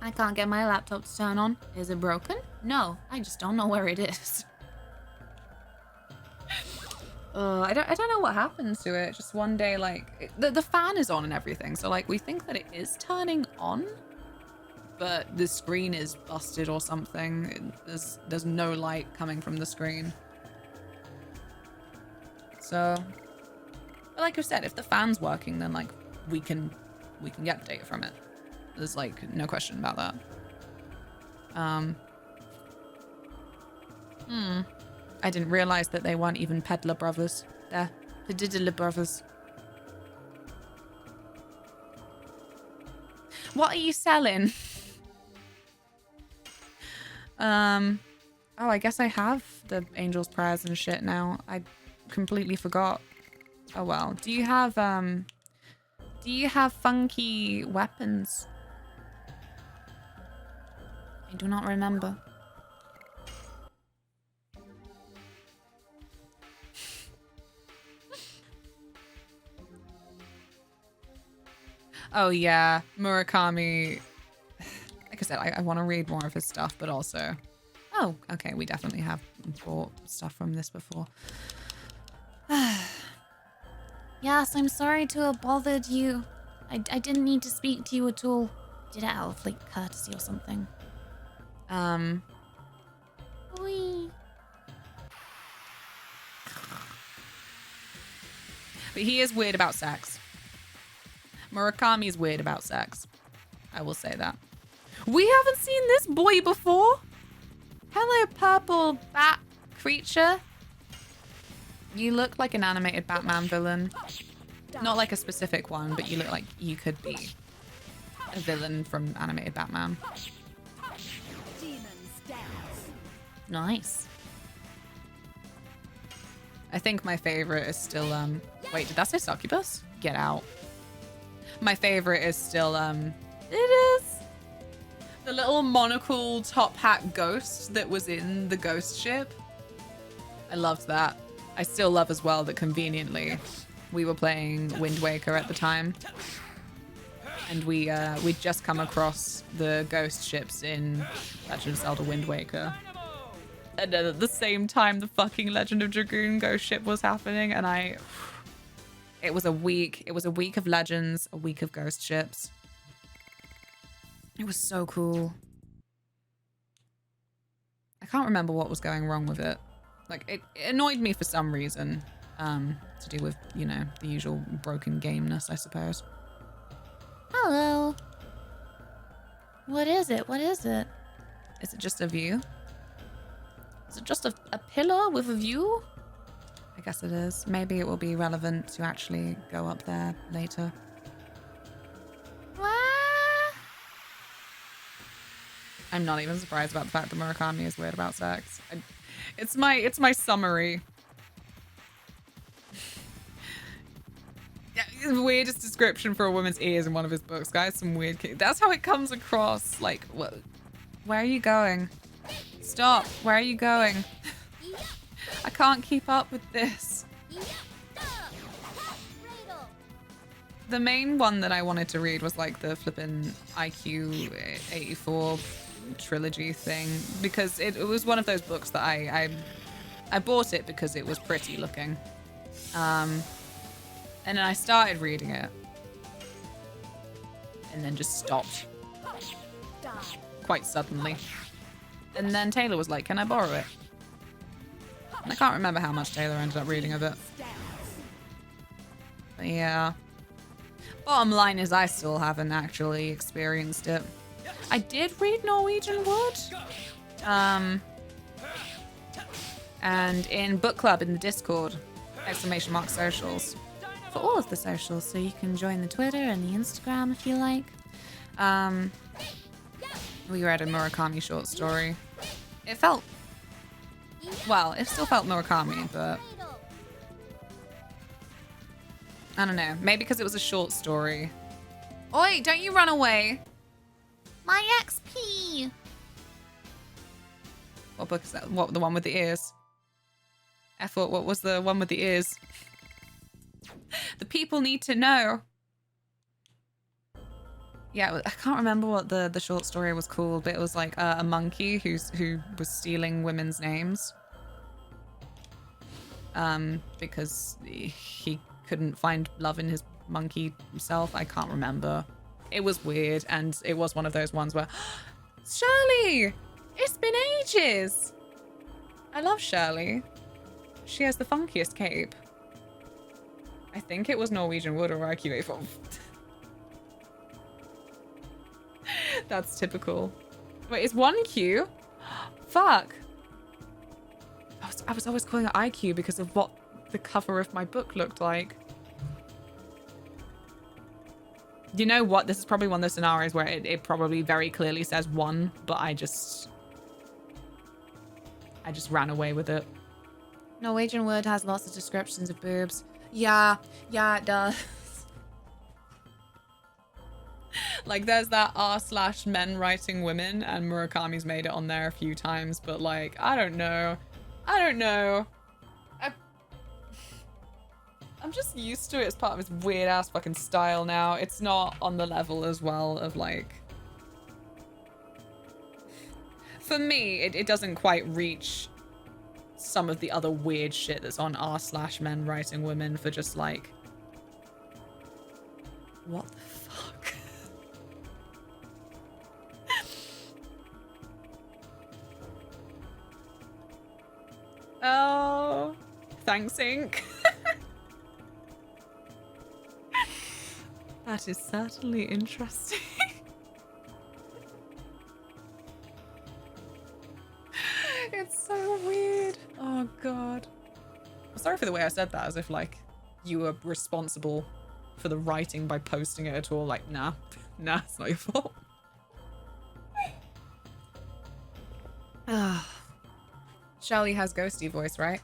I can't get my laptop to turn on. Is it broken? No, I just don't know where it is. I don't know what happens to it. Just one day, like, the fan is on and everything. So, like, we think that it is turning on, but the screen is busted or something. There's no light coming from the screen. So, like I said, if the fan's working, then, like, we can get data from it. There's, like, no question about that. I didn't realize that they weren't even peddler brothers. They're Pediddler brothers. What are you selling? Oh, I guess I have the Angel's Prayers and shit now. I completely forgot. Oh well. Do you have funky weapons? I do not remember. Oh yeah, Murakami. Like I said, I want to read more of his stuff, but also... Oh, okay, we definitely have bought stuff from this before. Yes, I'm sorry to have bothered you. I didn't need to speak to you at all. Did it out of, like, courtesy or something. Wee. But he is weird about sex. Murakami is weird about sex. I will say that. We haven't seen this boy before. Hello, purple bat creature. You look like an animated Batman villain. Not like a specific one, but you look like you could be a villain from animated Batman. Nice. I think my favorite is still, wait, did that say succubus? Get out. My favorite is still, it is the little monocle top hat ghost that was in the ghost ship. I loved that. I still love as well that conveniently we were playing Wind Waker at the time. And we'd just come across the ghost ships in Legend of Zelda Wind Waker. And then at the same time, the fucking Legend of Dragoon ghost ship was happening, and it was a week of Legends, a week of ghost ships. It was so cool. I can't remember what was going wrong with it. Like, it annoyed me for some reason, to do with, you know, the usual broken gameness, I suppose. Hello. What is it? What is it? Is it just a view? Is it just a pillar with a view? I guess it is. Maybe it will be relevant to actually go up there later. I'm not even surprised about the fact that Murakami is weird about sex. It's my summary. Yeah, the weirdest description for a woman's ears in one of his books, guys. Some weird. That's how it comes across. Like, what? Where are you going? Stop. Where are you going? I can't keep up with this. The main one that I wanted to read was like the flippin' IQ 84 trilogy thing, because it was one of those books that I bought it because it was pretty looking. And then I started reading it and then just stopped quite suddenly. And then Taylor was like, can I borrow it? And I can't remember how much Taylor ended up reading of it. But yeah. Bottom line is I still haven't actually experienced it. I did read Norwegian Wood. And in book club in the Discord, !socials. For all of the socials, so you can join the Twitter and the Instagram if you like. We read a Murakami short story. It felt... Well, it still felt Murakami, but... I don't know. Maybe because it was a short story. Oi, don't you run away. My XP. What book is that? What, the one with the ears? I thought, what was the one with the ears? The people need to know. Yeah, I can't remember what the short story was called, but it was like a monkey who was stealing women's names. Because he couldn't find love in his monkey self. I can't remember. It was weird, and it was one of those ones where, Shirley! It's been ages! I love Shirley. She has the funkiest cape. I think it was Norwegian Wood or IQ84. That's typical. Wait, is 1Q? Fuck. I was always calling it IQ because of what the cover of my book looked like. You know what? This is probably one of those scenarios where it probably very clearly says 1, but I just ran away with it. Norwegian Wood has lots of descriptions of boobs. Yeah, it does. Like, there's that r/men writing women, and Murakami's made it on there a few times, but like, I don't know. I'm just used to it as part of his weird ass fucking style now. It's not on the level as well of like... For me, it doesn't quite reach some of the other weird shit that's on r/men writing women for just like... What the fuck? Oh, thanks, Ink. That is certainly interesting. It's so weird. Oh, God. I'm sorry for the way I said that, as if, like, you were responsible for the writing by posting it at all. Like, nah, it's not your fault. Charlie has ghosty voice, right?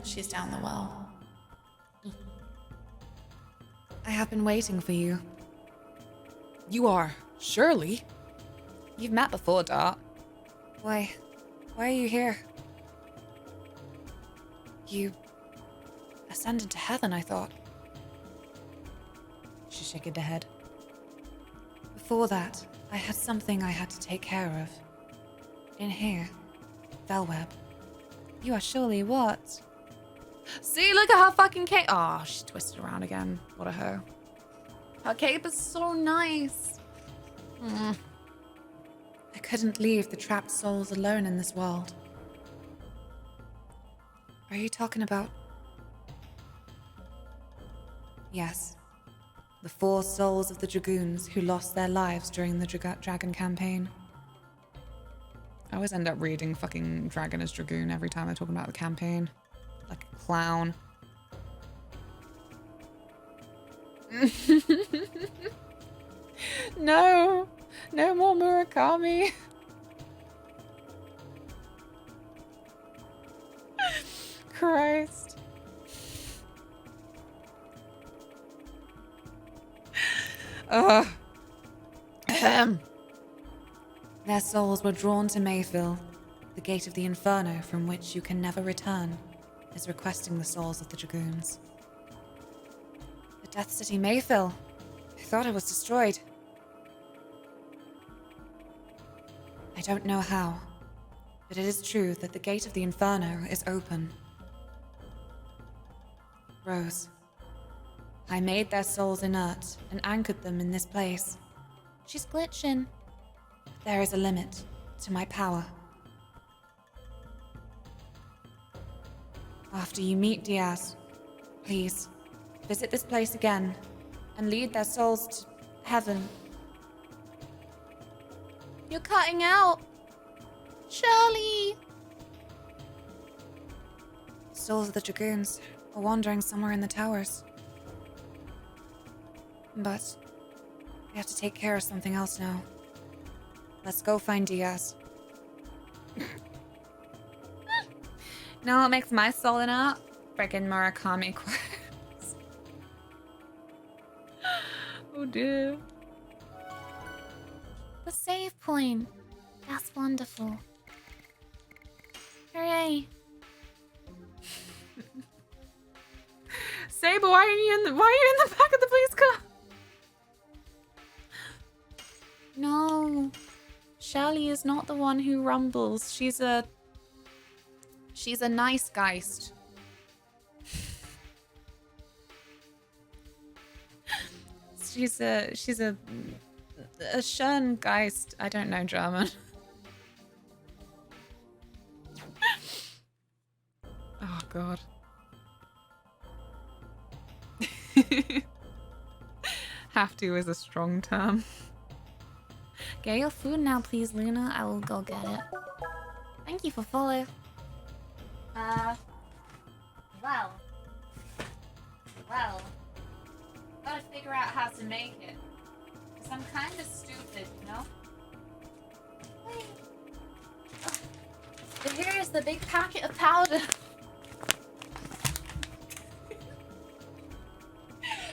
She's down the well. I have been waiting for you. You are Shirley? You've met before, Dart. Why are you here? You ascended to heaven, I thought. She shook her head. Before that, I had something I had to take care of. In here, Velweb. You are surely what? See, look at her fucking cape. Oh, she twisted around again. What a hoe. Her cape is so nice. I couldn't leave the trapped souls alone in this world. Are you talking about... Yes. The 4 souls of the Dragoons who lost their lives during the Dragon campaign. I always end up reading fucking Dragon as Dragoon every time I talk about the campaign. Like a clown. No more Murakami. Christ. Their souls were drawn to Mayfield. The gate of the Inferno from which you can never return is requesting the souls of the Dragoons. The Death City Mayfield. I thought it was destroyed. I don't know how, but it is true that the gate of the Inferno is open. Rose, I made their souls inert and anchored them in this place. She's glitching. There is a limit to my power. After you meet Diaz, please visit this place again and lead their souls to heaven. You're cutting out. Shirley! Souls of the Dragoons are wandering somewhere in the towers. But we have to take care of something else now. Let's go find Diaz. Know what makes my soul in up? Frickin' Murakami quotes. Oh dear. The save point. That's wonderful. Hooray. Saber, why are you in the back of the police car? No. Shirley is not the one who rumbles. She's a nice Geist. she's a schön Geist. I don't know German. Oh god. Have to is a strong term. Get your food now, please, Luna. I will go get it. Thank you for follow. Well. Gotta figure out how to make it. Because I'm kind of stupid, you know? Wait. Oh. Here is the big packet of powder.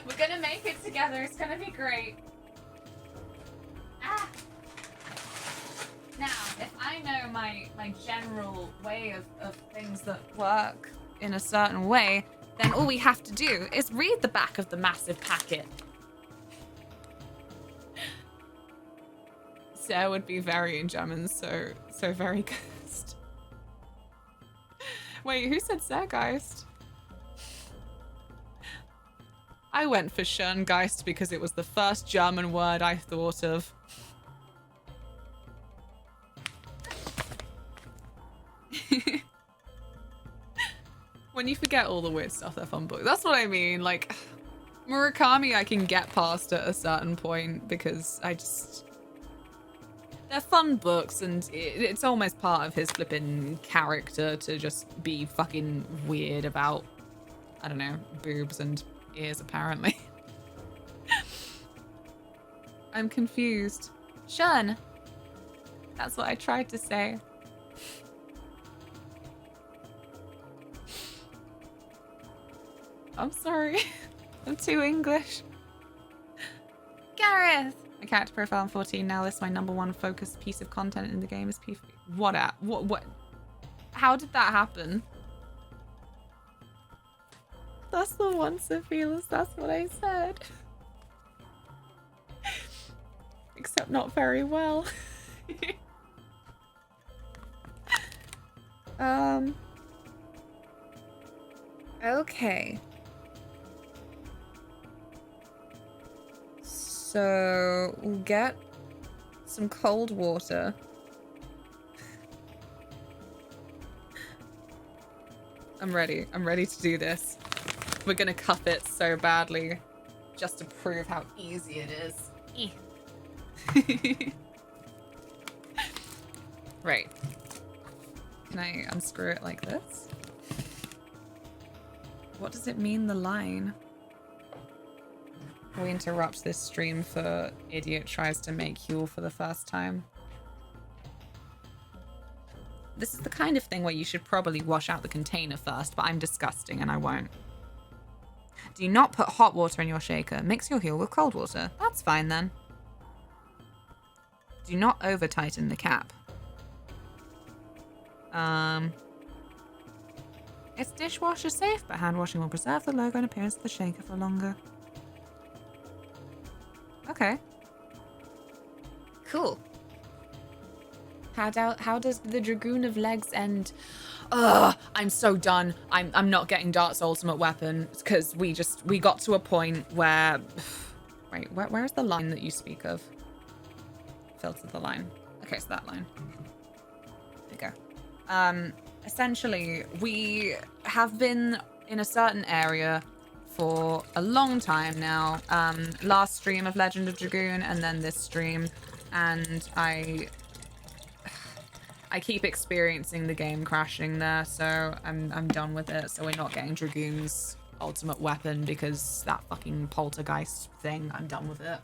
We're gonna make it together. It's gonna be great. Ah! Now, if I know my general way of things that work in a certain way, then all we have to do is read the back of the massive packet. Sehr would be very in German, so very cursed. Wait, who said Zeitgeist? I went for Schöngeist because it was the first German word I thought of. When you forget all the weird stuff, they're fun books. That's what I mean. Like, Murakami I can get past at a certain point because they're fun books and it's almost part of his flipping character to just be fucking weird about, I don't know, boobs and ears apparently. I'm confused. Schön. That's what I tried to say. I'm sorry. I'm too English. Gareth! My character profile on 14 now lists my #1 focused piece of content in the game is PvP. What? How did that happen? That's the one, Sophilis. That's what I said. Except not very well. Okay. So we'll get some cold water. I'm ready. I'm ready to do this. We're gonna cuff it so badly just to prove how easy it is. Right. Can I unscrew it like this? What does it mean, the line? We interrupt this stream for idiot tries to make Huel for the first time. This is the kind of thing where you should probably wash out the container first, but I'm disgusting and I won't. Do not put hot water in your shaker. Mix your Huel with cold water. That's fine then. Do not over tighten the cap. It's dishwasher safe, but hand washing will preserve the logo and appearance of the shaker for longer. Okay. Cool. How does the Dragoon of Legs end? Ugh, I'm so done. I'm not getting Dart's ultimate weapon because we got to a point where wait, where's the line that you speak of? Filter the line. Okay, so that line. There you go. Essentially, we have been in a certain area for a long time now. Last stream of Legend of Dragoon and then this stream, and I keep experiencing the game crashing there, so I'm done with it. So we're not getting Dragoon's ultimate weapon because that fucking poltergeist thing. I'm done with it.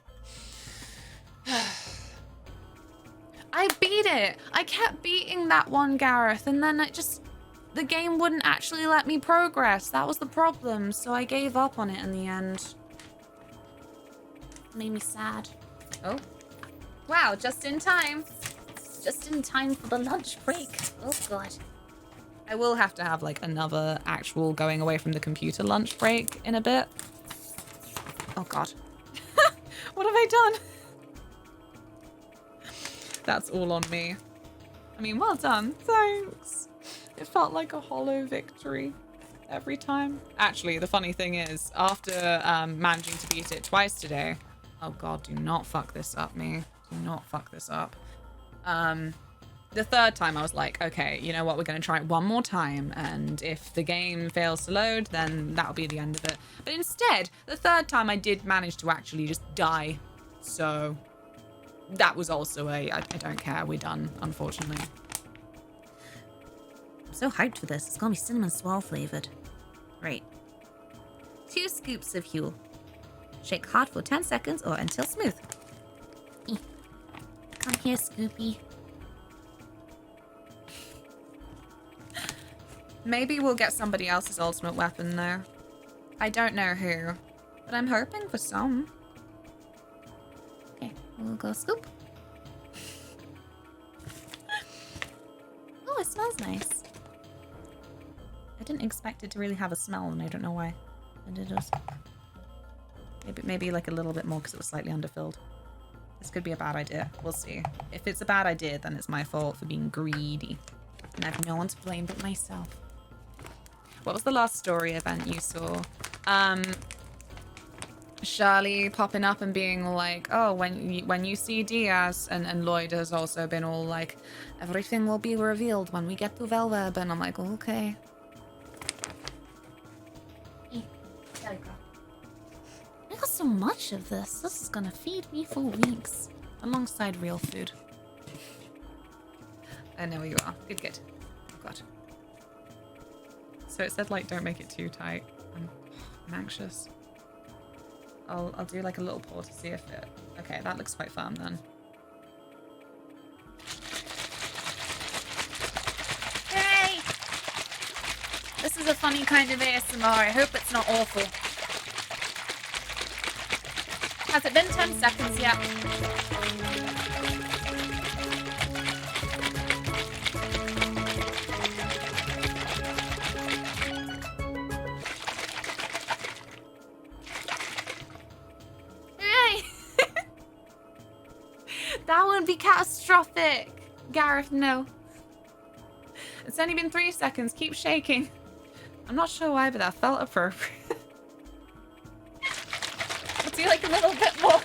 I beat it. I kept beating that one, Gareth, and then the game wouldn't actually let me progress. That was the problem, so I gave up on it in the end. Made me sad. Oh. Wow, just in time. Just in time for the lunch break. Oh god. I will have to have like another actual going away from the computer lunch break in a bit. Oh god. What have I done? That's all on me. I mean, well done. Thanks. It felt like a hollow victory every time. Actually, the funny thing is, after managing to beat it twice today... Oh god, do not fuck this up, me. Do not fuck this up. The third time I was like, okay, you know what? We're going to try it one more time. And if the game fails to load, then that'll be the end of it. But instead, the third time I did manage to actually just die. So that was also I don't care. We're done, unfortunately. I'm so hyped for this. It's gonna be cinnamon swirl flavored. Right. 2 scoops of Huel. Shake hard for 10 seconds or until smooth. Come here, Scoopy. Maybe we'll get somebody else's ultimate weapon though. I don't know who, but I'm hoping for some. Okay, we'll go scoop. Oh, it smells nice. I didn't expect it to really have a smell, and I don't know why. And it does. Maybe like a little bit more because it was slightly underfilled. This could be a bad idea. We'll see. If it's a bad idea, then it's my fault for being greedy. And I have no one to blame but myself. What was the last story event you saw? Shirley popping up and being like, oh, when you see Diaz, and Lloyd has also been all like, everything will be revealed when we get to Velveb, and I'm like, okay. I got so much of this. This is gonna feed me for weeks. Alongside real food. I know where you are. Good. Oh god. So it said like don't make it too tight. I'm anxious. I'll do like a little pour to see if it... Okay, that looks quite firm then. Hey! This is a funny kind of ASMR. I hope it's not awful. Has it been 10 seconds yet? That wouldn't be catastrophic. Gareth, no. It's only been 3 seconds. Keep shaking. I'm not sure why, but that felt appropriate. I'll do like a little bit more.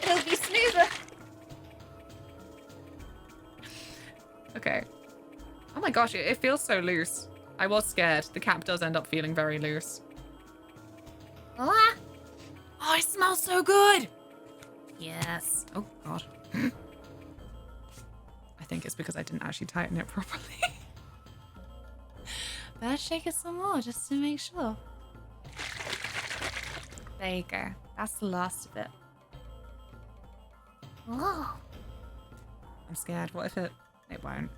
It'll be smoother. Okay. Oh my gosh, it feels so loose. I was scared. The cap does end up feeling very loose. Ah. Oh, it smells so good. Yes. Oh, God. I think it's because I didn't actually tighten it properly. Better shake it some more just to make sure. There you go. That's the last of it. Oh. I'm scared. What if it won't?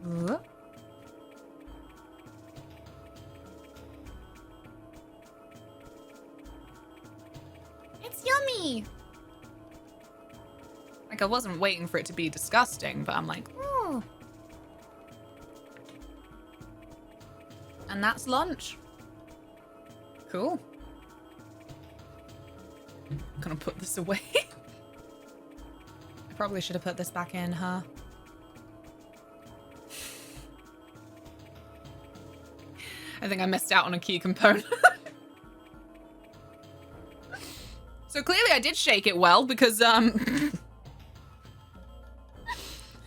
Ooh. It's yummy. Like, I wasn't waiting for it to be disgusting, but I'm like, Oh. and that's lunch. Cool. I'm gonna put this away. I probably should have put this back in, huh? I think I missed out on a key component. So clearly I did shake it well because,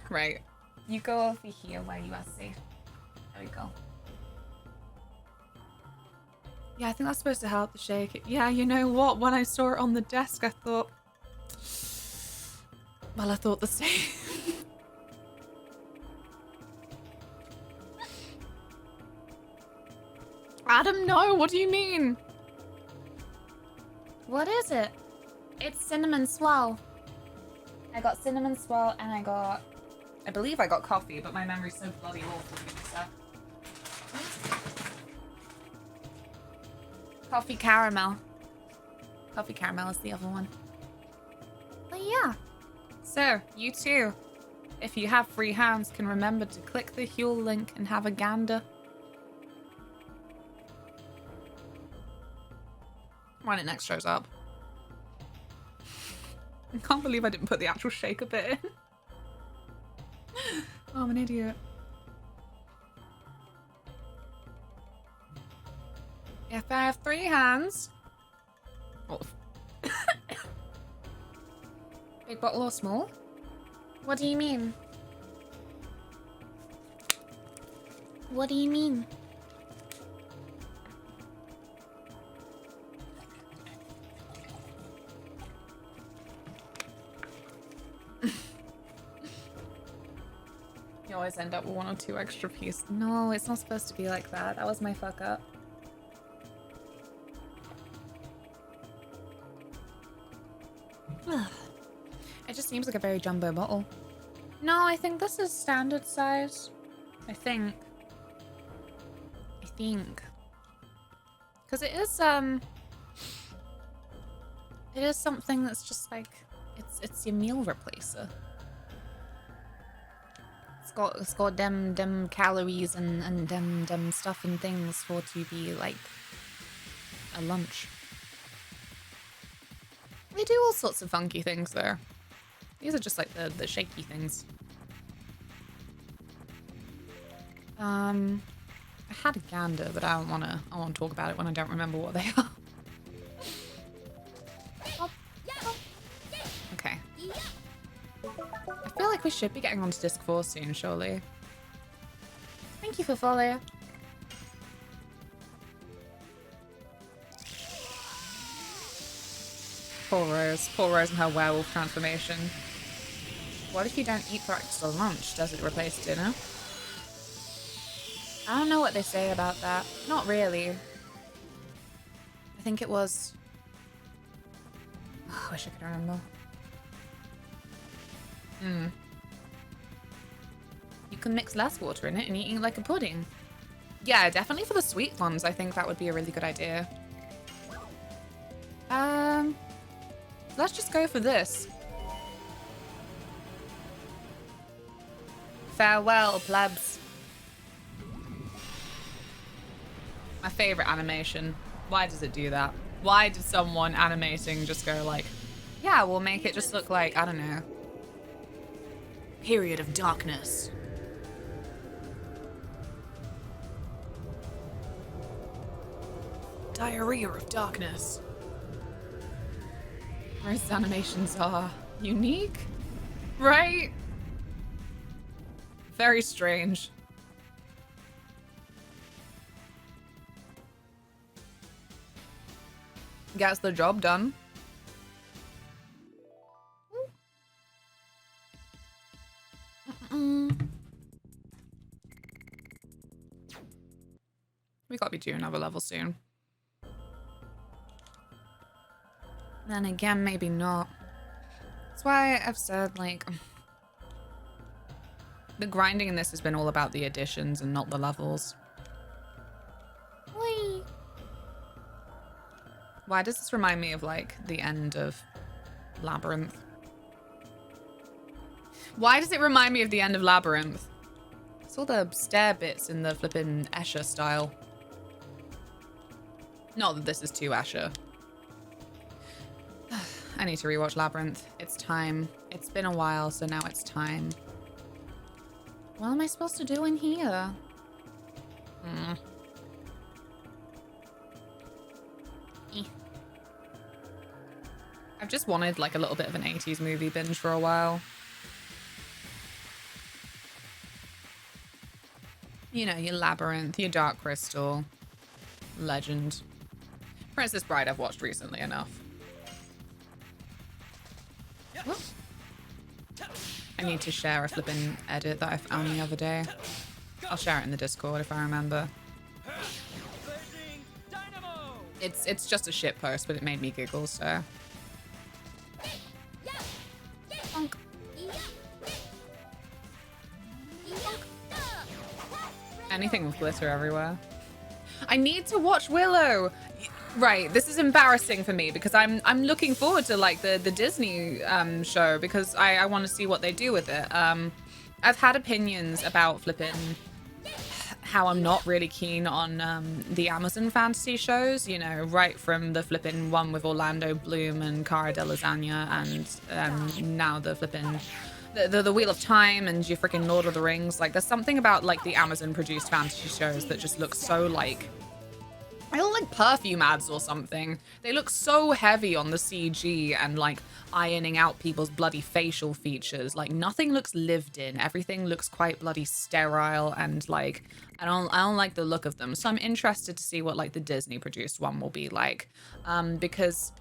Right. You go over here where you are safe. There we go. Yeah, I think that's supposed to help the shake. Yeah, you know what? When I saw it on the desk, I thought... Well, I thought the same. Adam, no! What do you mean? What is it? It's cinnamon swirl. I got cinnamon swirl and I believe I got coffee, but my memory's so bloody awful. So. coffee caramel. Coffee caramel is the other one. But yeah. So, you too, if you have free hands, can remember to click the Huel link and have a gander. When it next shows up. I can't believe I didn't put the actual shaker bit in. Oh, I'm an idiot. If I have 3 hands... Oh. Big bottle or small? What do you mean? What do you mean? You always end up with 1 or 2 extra pieces. No, it's not supposed to be like that. That was my fuck up. It just seems like a very jumbo bottle. No, I think this is standard size. I think. Because it is something that's just like, it's your meal replacer. It's got them calories and them stuff and things for to be like a lunch. They do all sorts of funky things though. These are just like the shaky things. I had a gander, but I want to talk about it when I don't remember what they are. Okay. I feel like we should be getting onto Disc 4 soon, surely. Thank you for following. Poor Rose and her werewolf transformation. What if you don't eat breakfast or lunch? Does it replace dinner? I don't know what they say about that. Not really. I think it was... Oh, I wish I could remember. You can mix less water in it and eat it like a pudding. Yeah, definitely for the sweet ones, I think that would be a really good idea. Let's just go for this. Farewell, plebs. My favorite animation. Why does it do that? Why did someone animating just go like, yeah, we'll make it just look like, I don't know, period of darkness. Diarrhea of darkness. Rose's animations are unique, right? Very strange. Gets the job done. We gotta be doing another level soon. Then again, maybe not. That's why I've said, like, the grinding in this has been all about the additions and not the levels. Whee! Why does this remind me of, like, the end of Labyrinth? Why does it remind me of the end of Labyrinth? It's all the stair bits in the flippin' Escher style. Not that this is too Escher. I need to rewatch Labyrinth. It's time. It's been a while, so now it's time. What am I supposed to do in here? I've just wanted like a little bit of an 80s movie binge for a while. You know, your Labyrinth, your Dark Crystal, Legend. Princess Bride I've watched recently enough. Whoop. I need to share a flippin' edit that I found the other day. I'll share it in the Discord if I remember. It's just a shit post, but it made me giggle, so. Bonk. Anything with glitter everywhere. I need to watch Willow. Right, this is embarrassing for me because I'm looking forward to like the Disney show because I want to see what they do with it. I've had opinions about flipping how I'm not really keen on the Amazon fantasy shows, you know, right from the flipping one with Orlando Bloom and Cara Delevingne and now the flipping the Wheel of Time and your freaking Lord of the Rings. Like, there's something about like the Amazon produced fantasy shows that just look so like, I look like perfume ads or something. They look so heavy on the CG and like ironing out people's bloody facial features. Like, nothing looks lived in. Everything looks quite bloody sterile and like I don't like the look of them. So I'm interested to see what like the Disney produced one will be like, because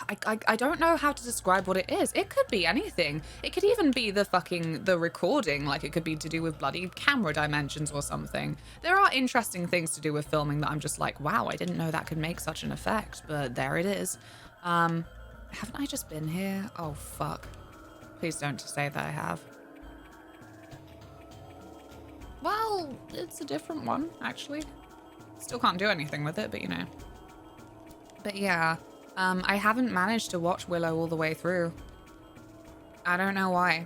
I don't know how to describe what it is. It could be anything. It could even be the recording. Like, it could be to do with bloody camera dimensions or something. There are interesting things to do with filming that I'm just like, wow, I didn't know that could make such an effect, but there it is. Haven't I just been here? Oh, fuck. Please don't say that I have. Well, it's a different one, actually. Still can't do anything with it, but you know. But yeah. I haven't managed to watch Willow all the way through. I don't know why.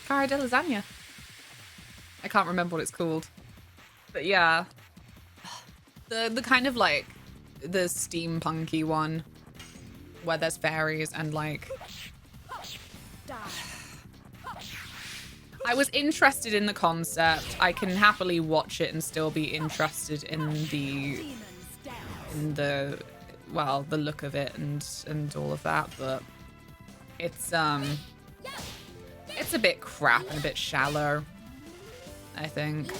Cara Delevingne. I can't remember what it's called. But yeah. The kind of like the steampunky one where there's fairies and like I was interested in the concept. I can happily watch it and still be interested in the well, the look of it and all of that, but it's a bit crap and a bit shallow, I think.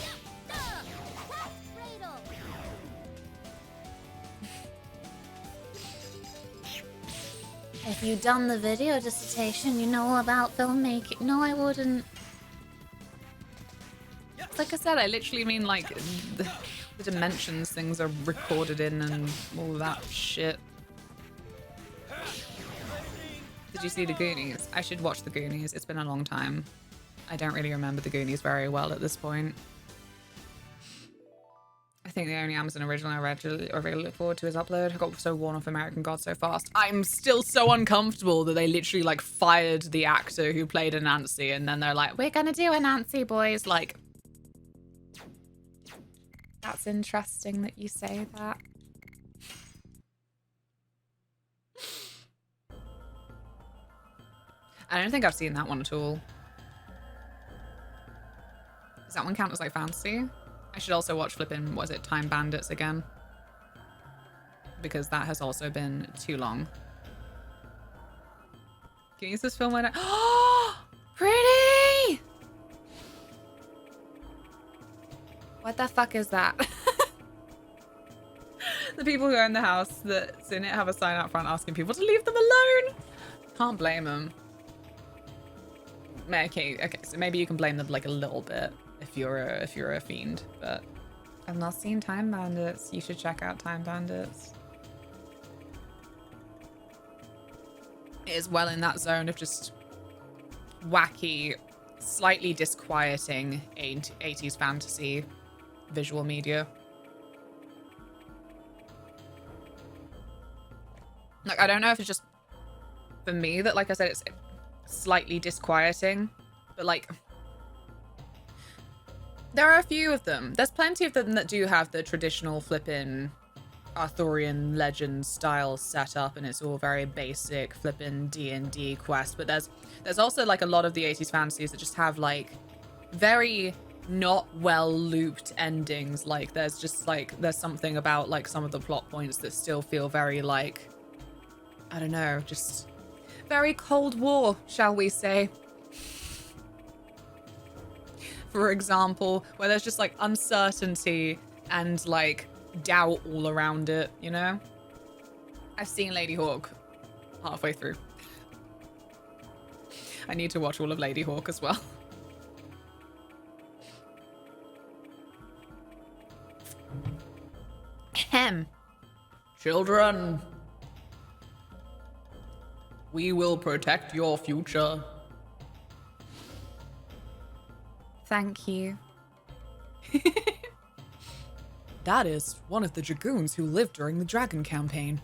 If you'd done the video dissertation, you know about filmmaking. No, I wouldn't. Like I said, I literally mean like the dimensions things are recorded in and all that shit. Did you see the Goonies? I should watch the Goonies. It's been a long time. I don't really remember the Goonies very well at this point. I think the only Amazon original I really look forward to is Upload. I got so worn off American Gods so fast. I'm still so uncomfortable that they literally like fired the actor who played Anansi and then they're like, we're gonna do Anansi, boys. Like, that's interesting that you say that. I don't think I've seen that one at all. Does that one count as like fantasy? I should also watch flipping, what is it, Time Bandits again? Because that has also been too long. Can you use this film right now? Oh, pretty! What the fuck is that? The people who own the house that's in it have a sign out front asking people to leave them alone. Can't blame them. Okay, so maybe you can blame them like a little bit if you're a fiend, but I've not seen Time Bandits. You should check out Time Bandits. It is well in that zone of just wacky, slightly disquieting 80s fantasy visual media. Like, I don't know if it's just for me that, like I said, it's slightly disquieting, but like there are a few of them. There's plenty of them that do have the traditional flippin' Arthurian legend style setup, and it's all very basic flippin' D&D quest. But there's also like a lot of the 80s fantasies that just have like very not well looped endings. Like there's just like there's something about like some of the plot points that still feel very like, I don't know, just very Cold War, shall we say. For example, where there's just like uncertainty and like doubt all around it, you know? I've seen Lady Hawk halfway through. I need to watch all of Lady Hawk as well. Ahem. Children, we will protect your future. Thank you. That is one of the Dragoons who lived during the Dragon campaign.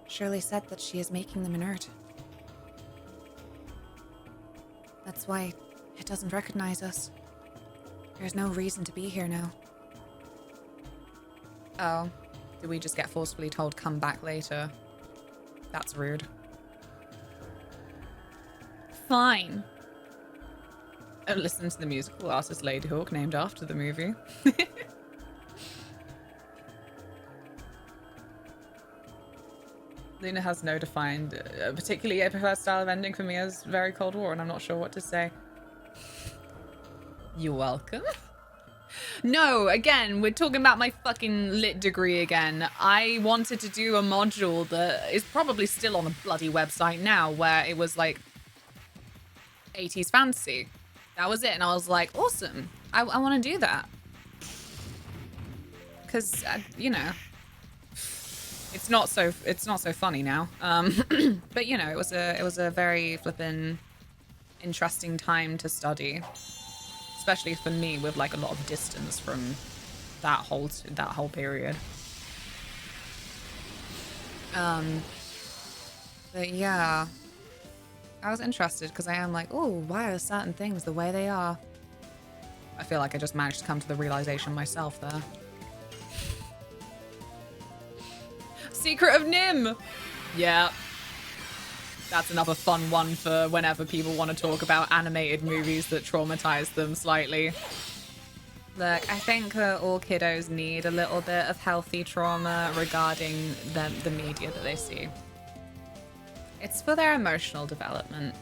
Shirley said that she is making them inert. That's why it doesn't recognize us. There's no reason to be here now. Oh. Did we just get forcefully told come back later? That's rude. Fine. Oh, listen to the musical artist Lady Hawk named after the movie. Luna has no defined, particularly a preferred style of ending for me as very Cold War, and I'm not sure what to say. You're welcome. No, again, we're talking about my fucking lit degree again. I wanted to do a module that is probably still on the bloody website now, where it was like 80s fantasy. That was it, and I was like, awesome. I want to do that. Because, you know, it's not so funny now. But you know, it was a very flippin' interesting time to study, especially for me with like a lot of distance from that whole period. But yeah, I was interested because I am like, oh, why are certain things the way they are? I feel like I just managed to come to the realization myself there. Secret of Nim! Yeah. That's another fun one for whenever people want to talk about animated movies that traumatize them slightly. Look, I think that all kiddos need a little bit of healthy trauma regarding the media that they see. It's for their emotional development.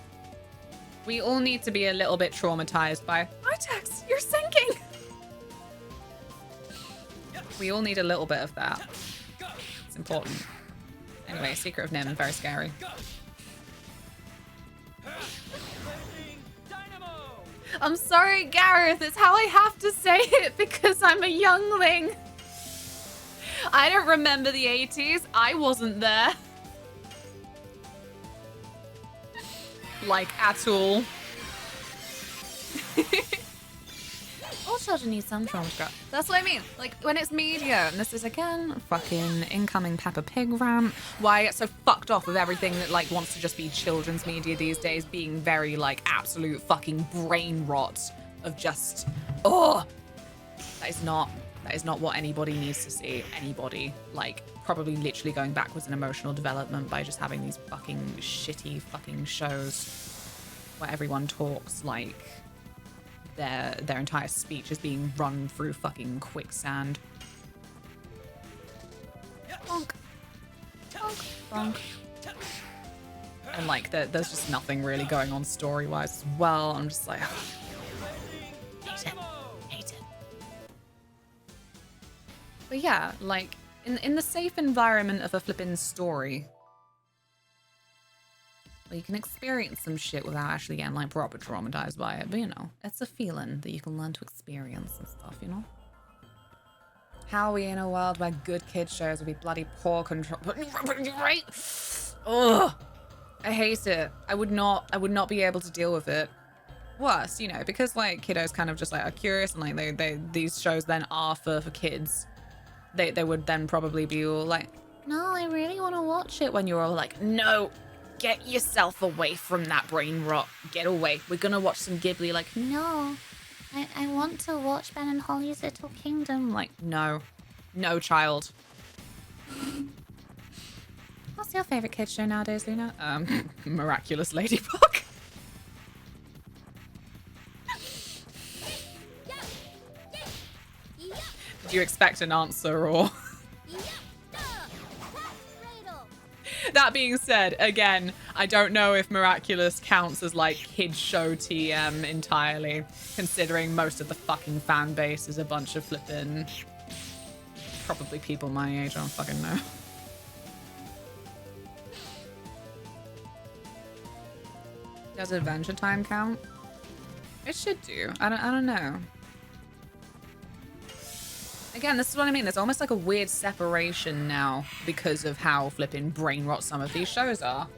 We all need to be a little bit traumatized by, Itex, you're sinking! We all need a little bit of that. It's important. Anyway, Secret of Nim, very scary. I'm sorry, Gareth, it's how I have to say it because I'm a youngling. I don't remember the 80s. I wasn't there. Like, at all. All children need some trauma to grow. That's what I mean. Like, when it's media, and this is, again, fucking incoming Peppa Pig rant. Why it's so fucked off with everything that, like, wants to just be children's media these days being very, like, absolute fucking brain rot of just, oh, that is not what anybody needs to see. Anybody. Like, probably literally going backwards in emotional development by just having these fucking shitty fucking shows where everyone talks like their entire speech is being run through fucking quicksand. Bonk. Bonk. Bonk. And like there's just nothing really going on story-wise as well. I'm just like, hate it. But yeah, like in the safe environment of a flippin' story, well, you can experience some shit without actually getting like proper traumatized by it. But you know, it's a feeling that you can learn to experience and stuff, you know? How are we in a world where good kid shows will be bloody poor control? Right? Ugh. I hate it. I would not be able to deal with it. Worse, you know, because like kiddos kind of just like are curious and like these shows then are for kids. They would then probably be all like, no, I really want to watch it, when you're all like, no. Get yourself away from that brain rot. Get away. We're gonna watch some Ghibli. Like, no, I want to watch Ben and Holly's Little Kingdom. Like, no. No, child. What's your favorite kids show nowadays, Luna? Miraculous Ladybug. Did you expect an answer or... That being said, again, I don't know if Miraculous counts as like kids show TM entirely, considering most of the fucking fan base is a bunch of flippin' probably people my age. I don't fucking know. Does Adventure Time count? It should do. I don't know. Again, this is what I mean. There's almost like a weird separation now because of how flipping brain rot some of these shows are.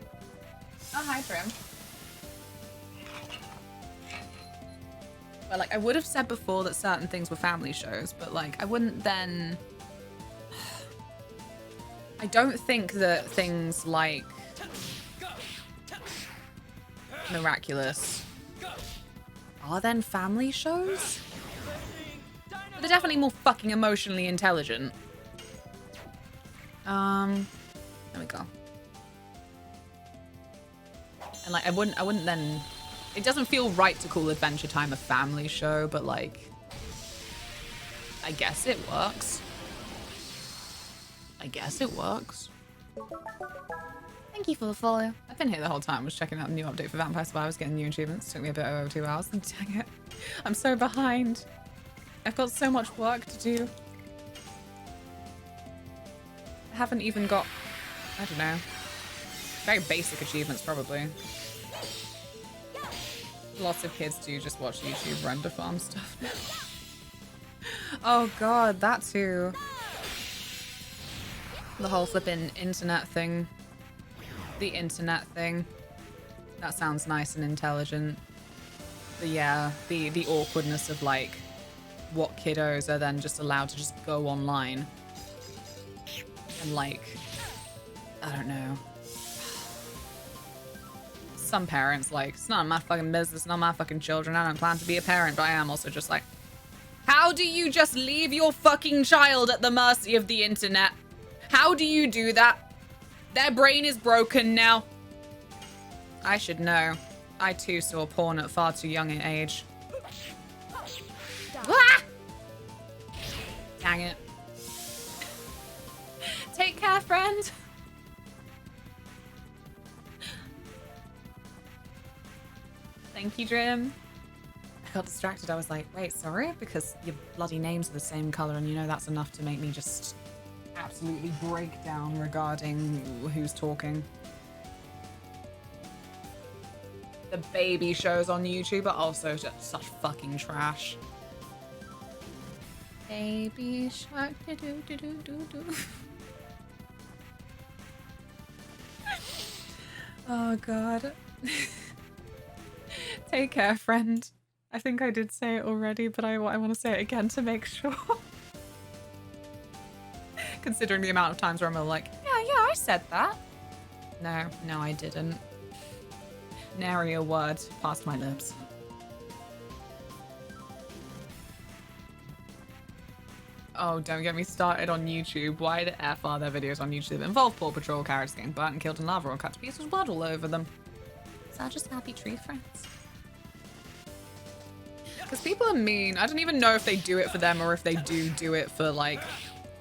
Oh, hi, Prim. Well, like, I would have said before that certain things were family shows, but, like, I wouldn't then... I don't think that things like Miraculous are then family shows? But they're definitely more fucking emotionally intelligent. There we go. And like, I wouldn't then. It doesn't feel right to call Adventure Time a family show, but like, I guess it works. I guess it works. Thank you for the follow. I've been here the whole time. I was checking out the new update for Vampire Survivors, getting new achievements. Took me a bit over 2 hours. Dang it. I'm so behind. I've got so much work to do. I haven't even got, I don't know, very basic achievements probably. Lots of kids do just watch YouTube render farm stuff now. Oh god, that too. The whole flippin' internet thing. The internet thing. That sounds nice and intelligent. But yeah, the awkwardness of like what kiddos are then just allowed to just go online. And like, I don't know. Some parents like, it's not my fucking business, not my fucking children. I don't plan to be a parent, but I am also just like, how do you just leave your fucking child at the mercy of the internet? How do you do that? Their brain is broken now. I should know. I too saw porn at far too young an age. Ah! Dang it. Take care, friend. Thank you, Drim. I got distracted. I was like, wait, sorry? Because your bloody names are the same color and you know that's enough to make me just absolutely break down regarding who's talking. The baby shows on YouTube are also just such fucking trash. Baby shark, do do do do do do. Oh god. Take care, friend. I think I did say it already, but I want to say it again to make sure. Considering the amount of times where I'm like, yeah, I said that. No, I didn't. Nary a word passed my lips. Oh, don't get me started on YouTube. Why the F are there videos on YouTube that involve Paw Patrol characters getting burnt and killed in lava or cut to pieces with blood all over them? Is that just happy tree friends? Because people are mean. I don't even know if they do it for them or if they do it for like,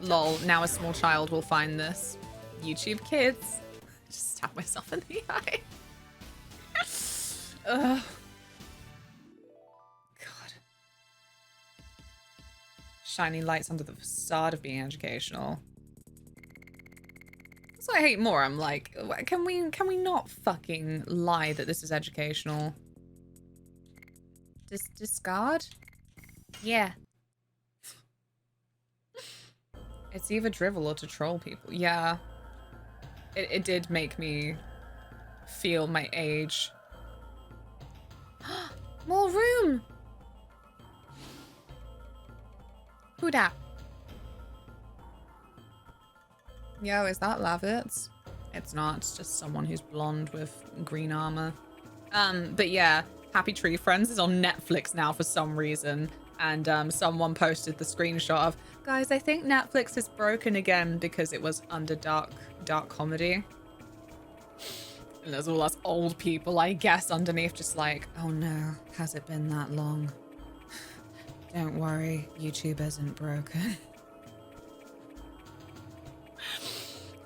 lol, now a small child will find this. YouTube kids. Just stab myself in the eye. Ugh. God. Shining lights under the facade of being educational. That's what I hate more. I'm like, can we not fucking lie that this is educational? Discard? Yeah. It's either drivel or to troll people. Yeah. It did make me feel my age. More room! Who dat? Yo, is that Lavitz? It's not, it's just someone who's blonde with green armor. But yeah, Happy Tree Friends is on Netflix now for some reason. And someone posted the screenshot of, guys, I think Netflix is broken again because it was under dark comedy. And there's all us old people, I guess, underneath just like, oh no, has it been that long? Don't worry, YouTube isn't broken.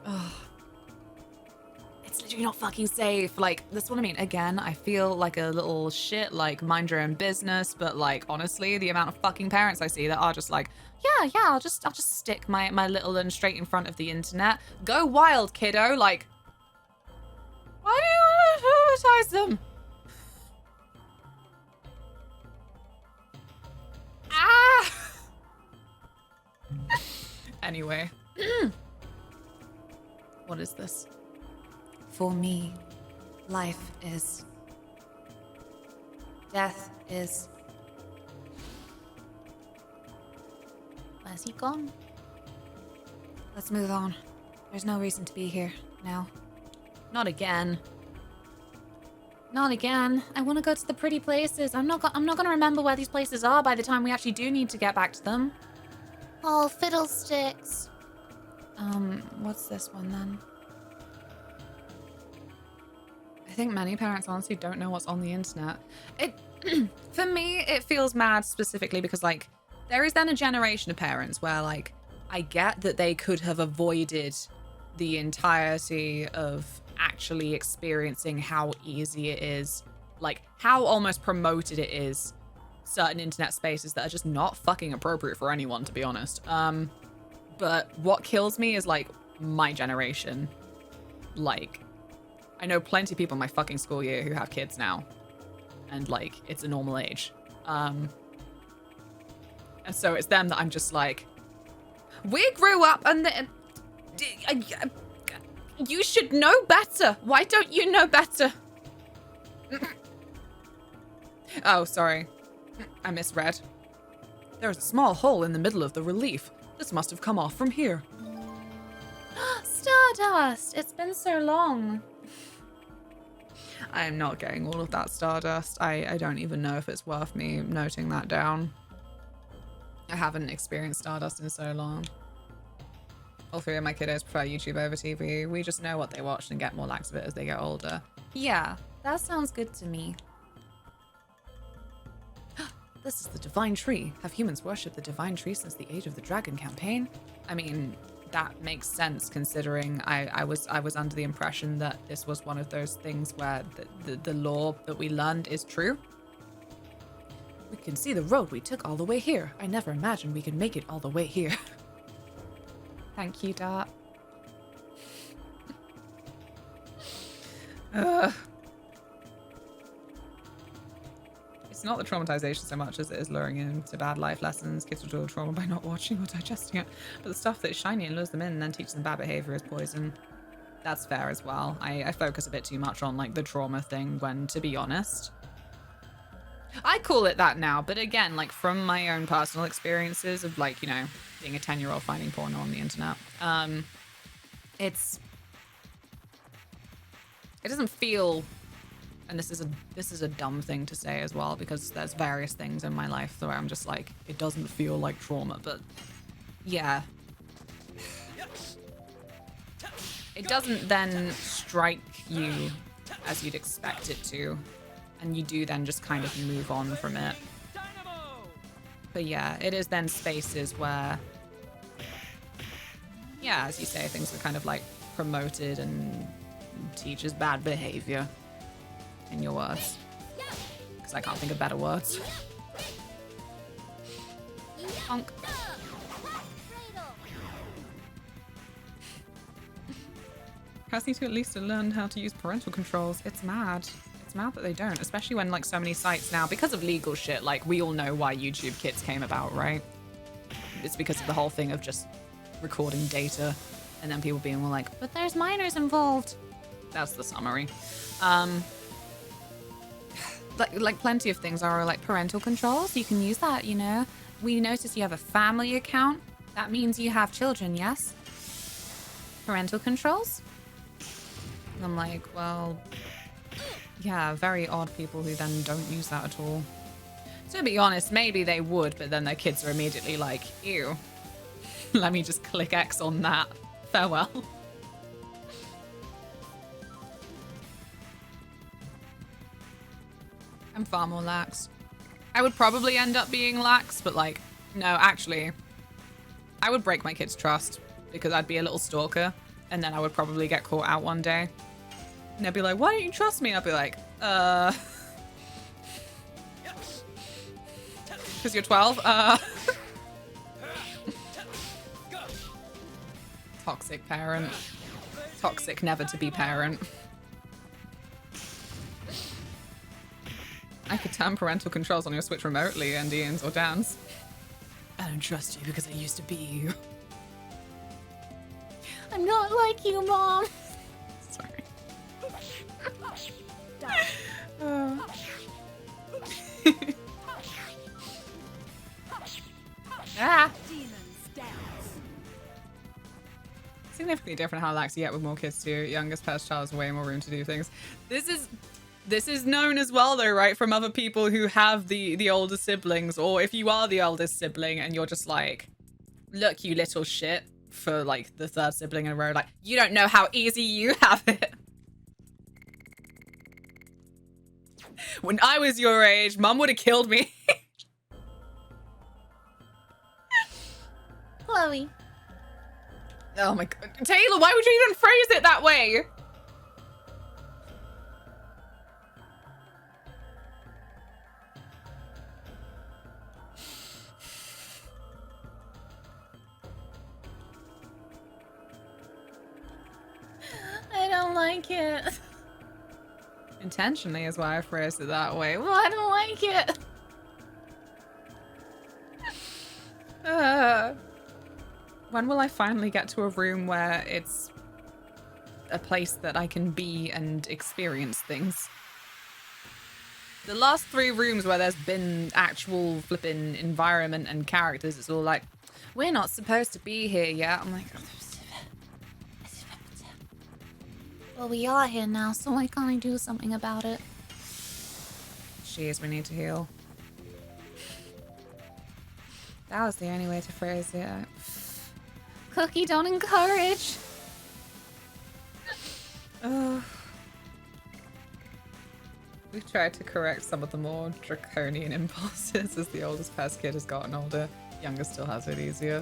Oh. It's literally not fucking safe. Like, that's what I mean. Again, I feel like a little shit, like, mind your own business, but like, honestly, the amount of fucking parents I see that are just like, yeah, I'll just stick my little one straight in front of the internet. Go wild, kiddo. Like, why do you want to traumatize them? Ah! Anyway. What is this? For me, life is. Death is. Where's he gone? Let's move on. There's no reason to be here now. Not again. Not again. I want to go to the pretty places. I'm not going to remember where these places are by the time we actually do need to get back to them. Oh, fiddlesticks. What's this one then? I think many parents honestly don't know what's on the internet. For me, it feels mad specifically because, like, there is then a generation of parents where, like, I get that they could have avoided the entirety of actually experiencing how easy it is, like, how almost promoted it is, certain internet spaces that are just not fucking appropriate for anyone, to be honest. But what kills me is, like, my generation. Like, I know plenty of people in my fucking school year who have kids now. And, like, it's a normal age. And so it's them that I'm just like, we grew up and you should know better. Why don't you know better? Oh, sorry. I misread. There's a small hole in the middle of the relief. This must have come off from here. Stardust! It's been so long. I am not getting all of that stardust. I don't even know if it's worth me noting that down. I haven't experienced stardust in so long. All three of my kiddos prefer YouTube over TV. We just know what they watch and get more lax of it as they get older. Yeah, that sounds good to me. This is the divine tree. Have humans worshipped the divine tree since the Age of the Dragon campaign? I mean, that makes sense considering I was under the impression that this was one of those things where the lore that we learned is true. We can see the road we took all the way here. I never imagined we could make it all the way here. Thank you, Dart. It's not the traumatization so much as it is luring into bad life lessons. Kids will deal with trauma by not watching or digesting it. But the stuff that is shiny and lures them in and then teaches them bad behavior is poison. That's fair as well. I focus a bit too much on, like, the trauma thing when, to be honest, I call it that now. But again, like, from my own personal experiences of, like, you know, being a 10-year-old finding porn on the internet, it doesn't feel, and this is a dumb thing to say as well, because there's various things in my life where I'm just like, it doesn't feel like trauma, but yeah, it doesn't then strike you as you'd expect it to, and you do then just kind of move on from it. But yeah, it is then spaces where, yeah, as you say, things are kind of like promoted and teaches bad behavior, in your words. Because I can't think of better words. Honk. Parents need to at least learn how to use parental controls. It's mad. It's mad that they don't, especially when, like, so many sites now, because of legal shit, like, we all know why YouTube Kids came about, right? It's because of the whole thing of just recording data and then people being like, but there's minors involved. That's the summary. Like plenty of things are like parental controls. You can use that, you know. We notice you have a family account. That means you have children, yes? Parental controls? And I'm like, well, yeah, very odd people who then don't use that at all. To be honest, maybe they would, but then their kids are immediately like, ew. Let me just click X on that. Farewell. I'm far more lax. I would probably end up being lax, but like, no, actually, I would break my kids' trust because I'd be a little stalker and then I would probably get caught out one day. And they'd be like, why don't you trust me? I'd be like, because you're 12? Toxic parent. Toxic never to be parent. I could turn parental controls on your Switch remotely, and Ian's or Dan's. I don't trust you because I used to be you. I'm not like you, Mom. Sorry. Ah! Significantly different how lax you get with more kids too. Youngest first child has way more room to do things. This is This is known as well, though, right? From other people who have the older siblings, or if you are the eldest sibling and you're just like, look, you little shit, for like the third sibling in a row, like, you don't know how easy you have it. When I was your age, mum would have killed me. Chloe. Oh my god. Taylor, why would you even phrase it that way? I don't like it. Intentionally is why I phrased it that way. Well, I don't like it. When will I finally get to a room where it's a place that I can be and experience things? The last 3 rooms where there's been actual flipping environment and characters, it's all like, we're not supposed to be here yet. I'm like, well, we are here now, so why can't I do something about it? jeez, we need to heal. That was the only way to phrase it. Cookie, don't encourage. We've tried to correct some of the more draconian impulses as the oldest past kid has gotten older. Youngest still has it easier.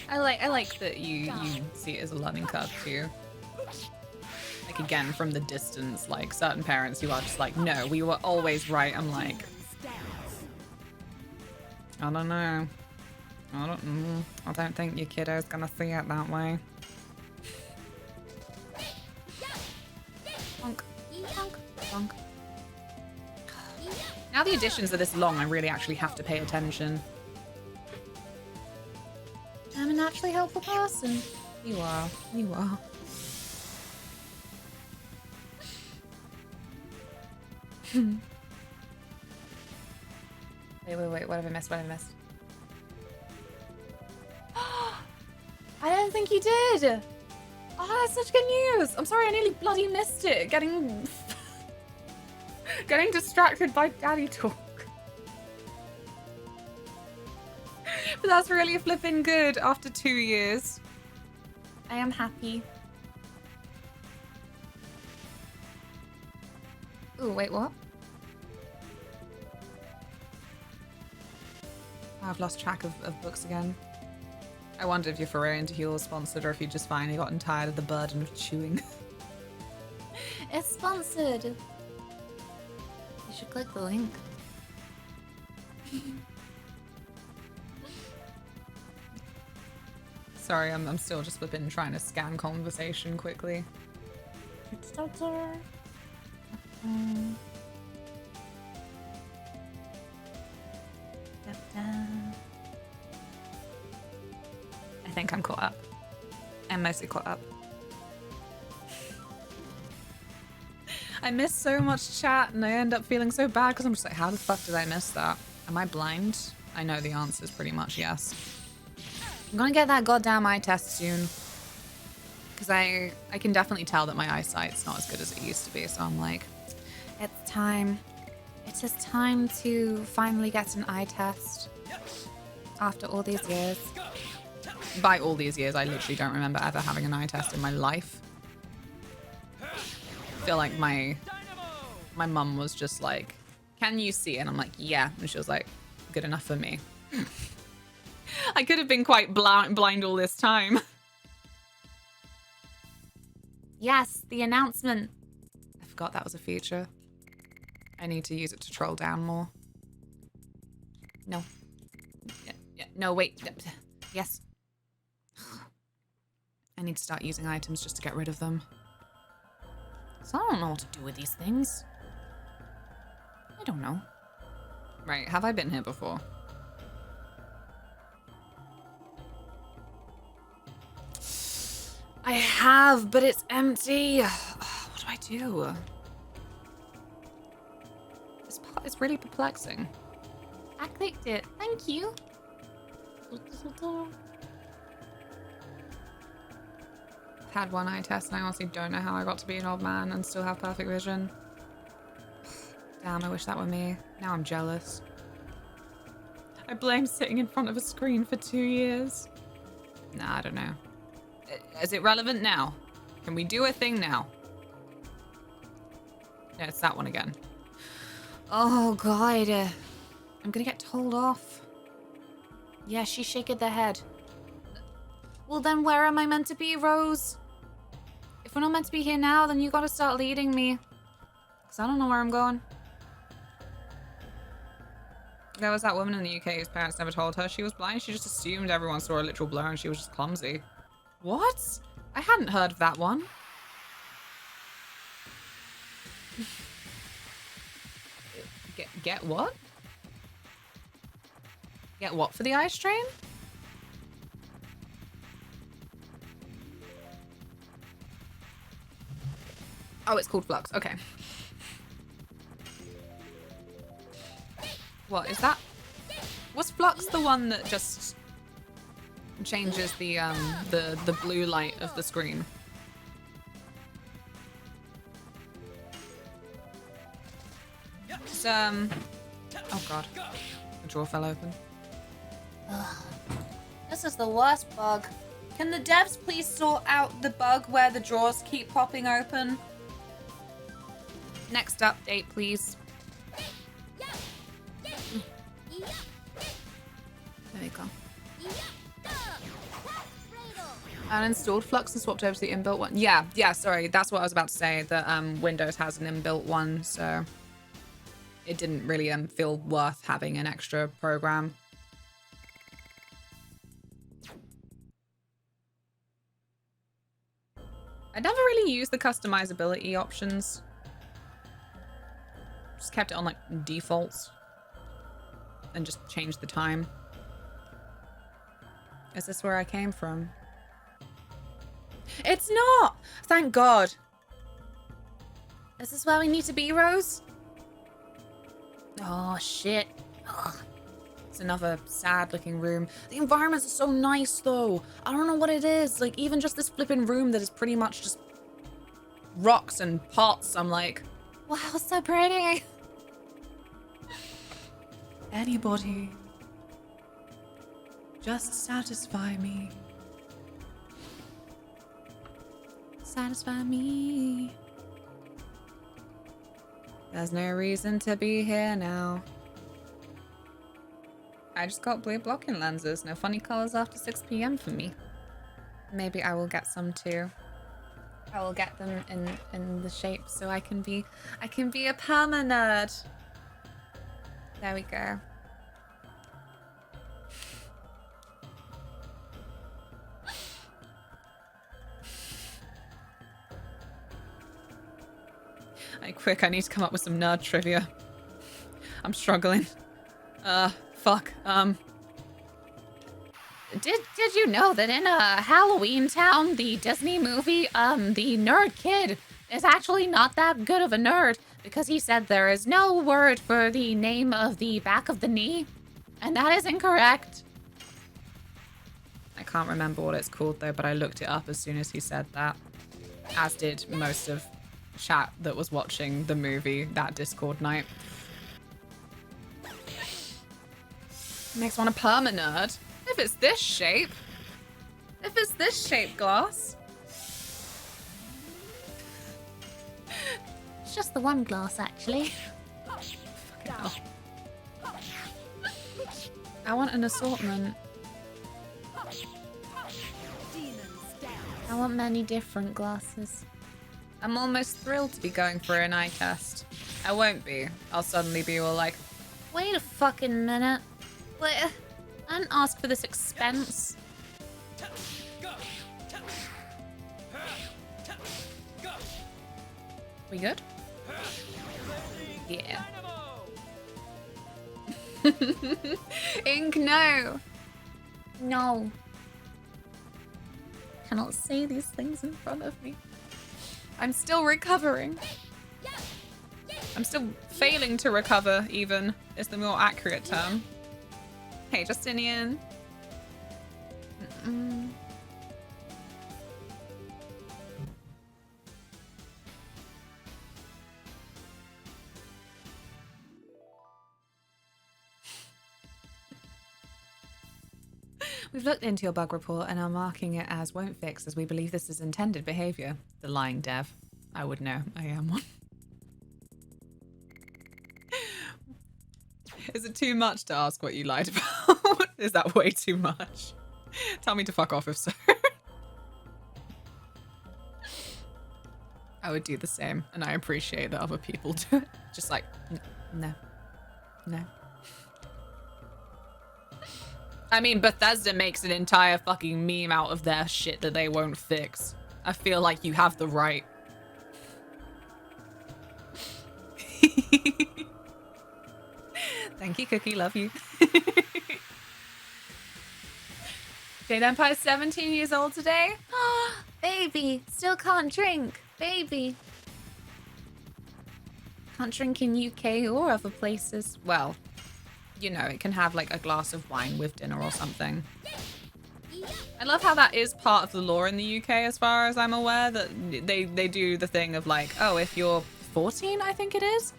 I like that you see it as a learning curve too. Like again, from the distance, like certain parents who are just like, no, we were always right. I'm like, I don't know. I don't think your kiddo's gonna see it that way. Bonk. Bonk. Bonk. Now the editions are this long, I really actually have to pay attention. I'm a naturally helpful person. You are. You are. Wait, what have I missed? What have I missed? I don't think you did! Oh, that's such good news! I'm sorry, I nearly bloody missed it. Getting distracted by daddy talk. But that's really flipping good after 2 years. I am happy. Ooh, wait, what? I've lost track of books again. I wonder if your foray into Heal was sponsored or if you just finally gotten tired of the burden of chewing. It's sponsored. You should click the link. Sorry, I'm still just flipping trying to scan conversation quickly. I think I'm caught up. I'm mostly caught up. I miss so much chat and I end up feeling so bad because I'm just like, how the fuck did I miss that? Am I blind? I know the answer is pretty much yes. I'm gonna get that goddamn eye test soon. Because I can definitely tell that my eyesight's not as good as it used to be, so I'm like, it's time. It is time to finally get an eye test. After all these years. By all these years, I literally don't remember ever having an eye test in my life. I feel like my mum was just like, can you see? And I'm like, yeah. And she was like, good enough for me. I could have been quite blind all this time. Yes, the announcement. I forgot that was a feature. I need to use it to troll down more. No. Yeah, no, wait. Yes. I need to start using items just to get rid of them. So I don't know what to do with these things. I don't know. Right, have I been here before? I have, but it's empty. What do I do? This part is really perplexing. I clicked it. Thank you. had one eye test and I honestly don't know how I got to be an old man and still have perfect vision. Damn, I wish that were me. Now I'm jealous. I blame sitting in front of a screen for 2 years. Nah, I don't know. Is it relevant now? Can we do a thing now? Yeah, it's that one again. Oh, God. I'm gonna get told off. Yeah, she's shaking their head. Well, then where am I meant to be, Rose? If we're not meant to be here now, then you gotta start leading me. Because I don't know where I'm going. There was that woman in the UK whose parents never told her she was blind. She just assumed everyone saw a literal blur and she was just clumsy. What? I hadn't heard of that one. Get what? Get what for the eye strain? Oh, it's called Flux. Okay. What is that? Was Flux the one that just changes the blue light of the screen? It's, oh god. The drawer fell open. Ugh. This is the worst bug. Can the devs please sort out the bug where the drawers keep popping open? Next update, please. There we go. Uninstalled Flux and swapped over to the inbuilt one. Yeah, sorry. That's what I was about to say. That Windows has an inbuilt one, so it didn't really feel worth having an extra program. I never really used the customizability options. Just kept it on like defaults and just changed the time. Is this where I came from? It's not! Thank God. Is this where we need to be, Rose? Oh, shit. Ugh. It's another sad looking room. The environments are so nice though. I don't know what it is. Like even just this flipping room that is pretty much just rocks and pots. I'm like, wow, so pretty. Anybody. Just satisfy me. Satisfy me. There's no reason to be here now. I just got blue blocking lenses. No funny colors after 6 p.m. for me. Maybe I will get some too. I will get them in the shape so I can be a perma nerd. There we go. Quick, I need to come up with some nerd trivia. I'm struggling. Fuck. Did you know that in Halloween Town, the Disney movie, the nerd kid is actually not that good of a nerd because he said there is no word for the name of the back of the knee, and that is incorrect. I can't remember what it's called though, but I looked it up as soon as he said that, as did most of chat that was watching the movie that Discord night. Makes one a perma nerd. If it's this shape. If it's this shape, glass. It's just the one glass, actually. Oh. I want an assortment. I want many different glasses. I'm almost thrilled to be going for an eye test. I won't be. I'll suddenly be all like, wait a fucking minute. Wait, I didn't ask for this expense. We good? Yeah. Ink, no. No. Cannot say these things in front of me. I'm still recovering. I'm still failing to recover, even, is the more accurate term. Hey, Justinian. We've looked into your bug report and are marking it as won't fix as we believe this is intended behavior. The lying dev. I would know. I am one. Is it too much to ask what you lied about? Is that way too much? Tell me to fuck off if so. I would do the same, and I appreciate that other people do it. Just like, no. No. I mean, Bethesda makes an entire fucking meme out of their shit that they won't fix. I feel like you have the right. Thank you, Cookie. Love you. Jade Empire's 17 years old today. Baby, still can't drink. Baby. Can't drink in UK or other places. Well, you know, it can have like a glass of wine with dinner or something. I love how that is part of the law in the UK as far as I'm aware, that they do the thing of like, oh, if you're 14, I think it is,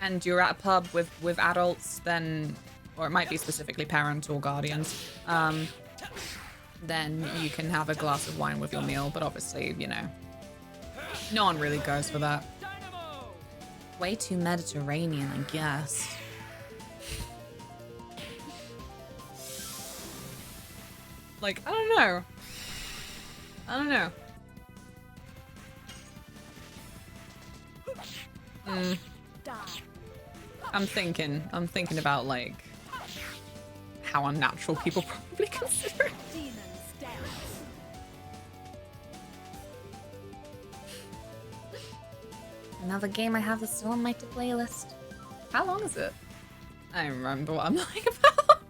and you're at a pub with adults, then, or it might be specifically parents or guardians, then you can have a glass of wine with your meal, but obviously, you know, no one really goes for that. Way too Mediterranean, I guess. Like, I don't know. I don't know. I'm thinking about like how unnatural people probably consider it. Another game I have is still on my to-play list. How long is it? I don't remember what I'm lying about.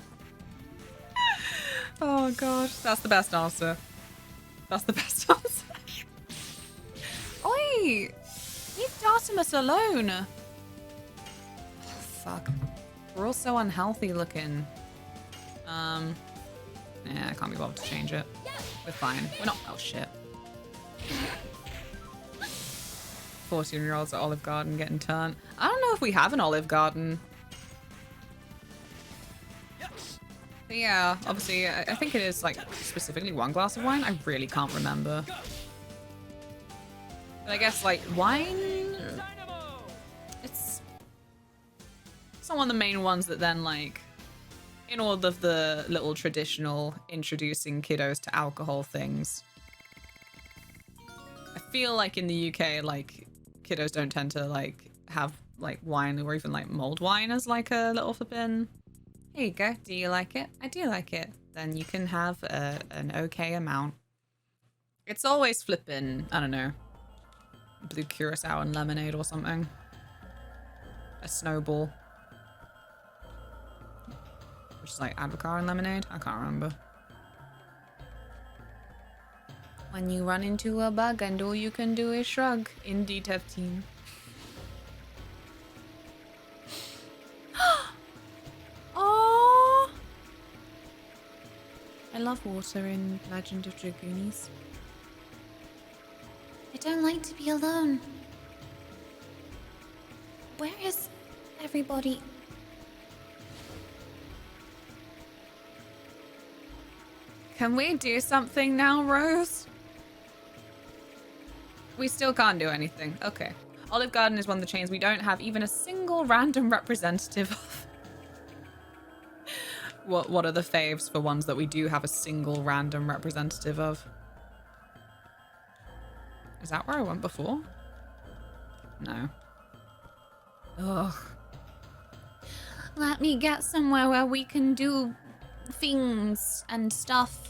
Oh gosh, that's the best answer. That's the best answer. Oi! Leave Dartimus alone. Oh, fuck. We're all so unhealthy looking. Yeah, I can't be bothered to change it. We're fine. We're not. Oh shit. 14-year-olds at Olive Garden getting turned. I don't know if we have an Olive Garden. But yeah, obviously, I think it is like specifically one glass of wine. I really can't remember. But I guess like wine, it's not one of the main ones that then like, in all of the little traditional introducing kiddos to alcohol things, I feel like in the UK, like kiddos don't tend to like have like wine or even like mulled wine as like a little flippin'. Here you go. Do you like it? I do like it. Then you can have an okay amount. It's always flippin', I don't know, blue curacao and lemonade or something. A snowball. Which is like avocado and lemonade? I can't remember. When you run into a bug and all you can do is shrug. Indeed, have team. Oh! I love water in Legend of Dragoonies. I don't like to be alone. Where is everybody? Can we do something now, Rose? We still can't do anything. Okay. Olive Garden is one of the chains we don't have even a single random representative of. What are the faves for ones that we do have a single random representative of? Is that where I went before? No. Ugh. Let me get somewhere where we can do things and stuff.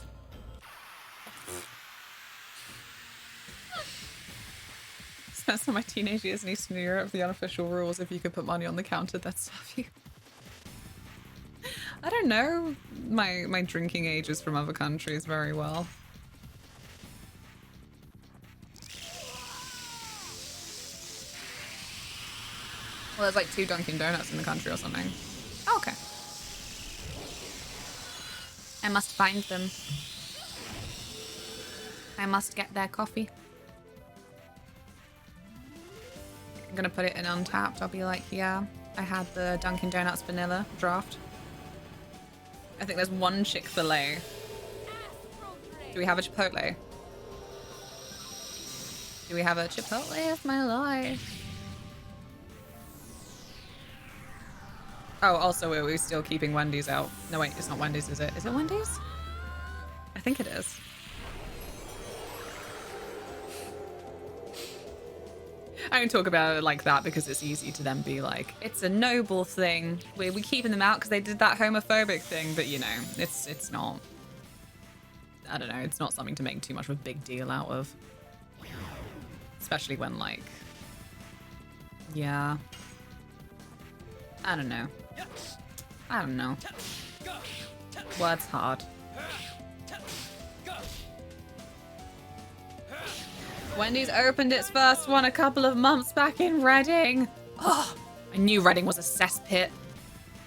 Spent some of my teenage years in Eastern Europe. The unofficial rules: if you could put money on the counter, they'd serve you. I don't know my drinking ages from other countries very well. Well, there's like 2 Dunkin' Donuts in the country or something. Oh, okay. I must find them. I must get their coffee. I'm gonna put it in Untapped. I'll be like, yeah, I had the Dunkin' Donuts vanilla draft. I think there's one Chick-fil-A Do we have a Chipotle? Do we have a Chipotle of my life? Oh, also, are we still keeping Wendy's out? No, wait, it's not Wendy's, is it? Is it Wendy's? I think it is. I don't talk about it like that because it's easy to then be like, it's a noble thing. We're keeping them out because they did that homophobic thing, but you know, it's not. I don't know, it's not something to make too much of a big deal out of. Especially when, like, yeah. I don't know. I don't know. Words hard. Wendy's opened its first one a couple of months back in Reading. Oh, I knew Reading was a cesspit.